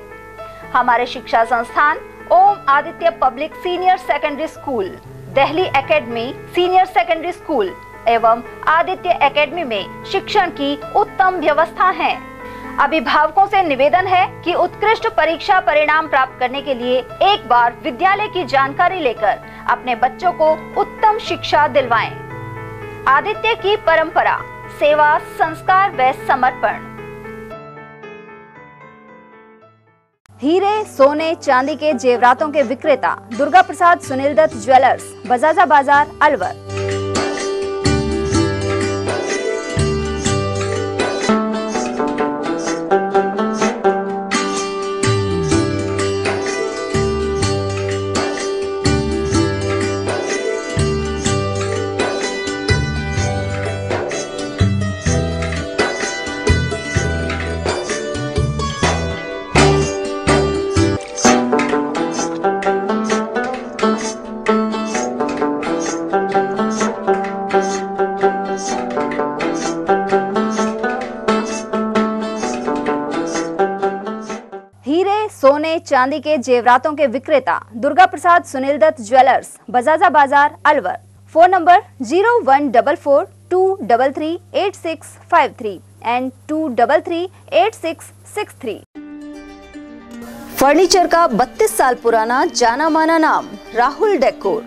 हमारे शिक्षा संस्थान Om Aditya public senior secondary school, Delhi academy senior secondary school एवं आदित्य एकेडमी में शिक्षण की उत्तम व्यवस्था है। अभिभावकों से निवेदन है कि उत्कृष्ट परीक्षा परिणाम प्राप्त करने के लिए एक बार विद्यालय की जानकारी लेकर अपने बच्चों को उत्तम शिक्षा दिलवाएं। आदित्य की परंपरा, सेवा, संस्कार व समर्पण। हीरे, सोने, चांदी के जेवरातों के विक्रेता दुर्गा प्रसाद सुनील दत्त ज्वेलर्स, बजाजा बाजार, अलवर। सोने चांदी के जेवरातों के विक्रेता दुर्गा प्रसाद सुनील दत्त ज्वेलर्स, बजाजा बाजार, Alwar. Phone number 0144233863 and 2338663। Furniture का 32 साल पुराना जाना माना नाम राहुल डेकोर।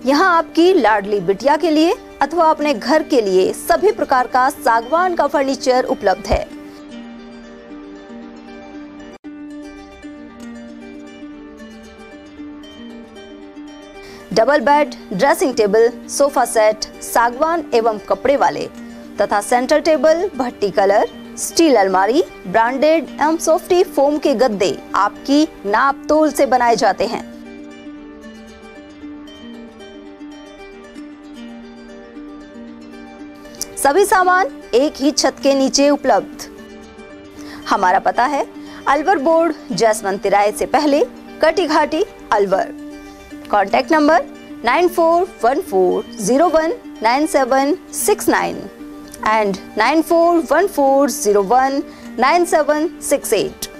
यहाँ आपकी लाडली बिटिया के लिए अथवा अपने घर के लिए सभी प्रकार का सागवान का फर्नीचर उपलब्ध है। Double bed, dressing table, sofa set सागवान एवं कपड़े वाले तथा सेंटर टेबल, भट्टी कलर, स्टील अलमारी, ब्रांडेड एवं सॉफ्टी फोम के गद्दे आपकी नाप तोल से बनाए जाते हैं। सभी सामान एक ही छत के नीचे उपलब्ध। हमारा पता है अलवर बोर्ड, जसवंत तिराहे से पहले, कटी घाटी, अलवर। Contact number 9414019769 and 9414019768.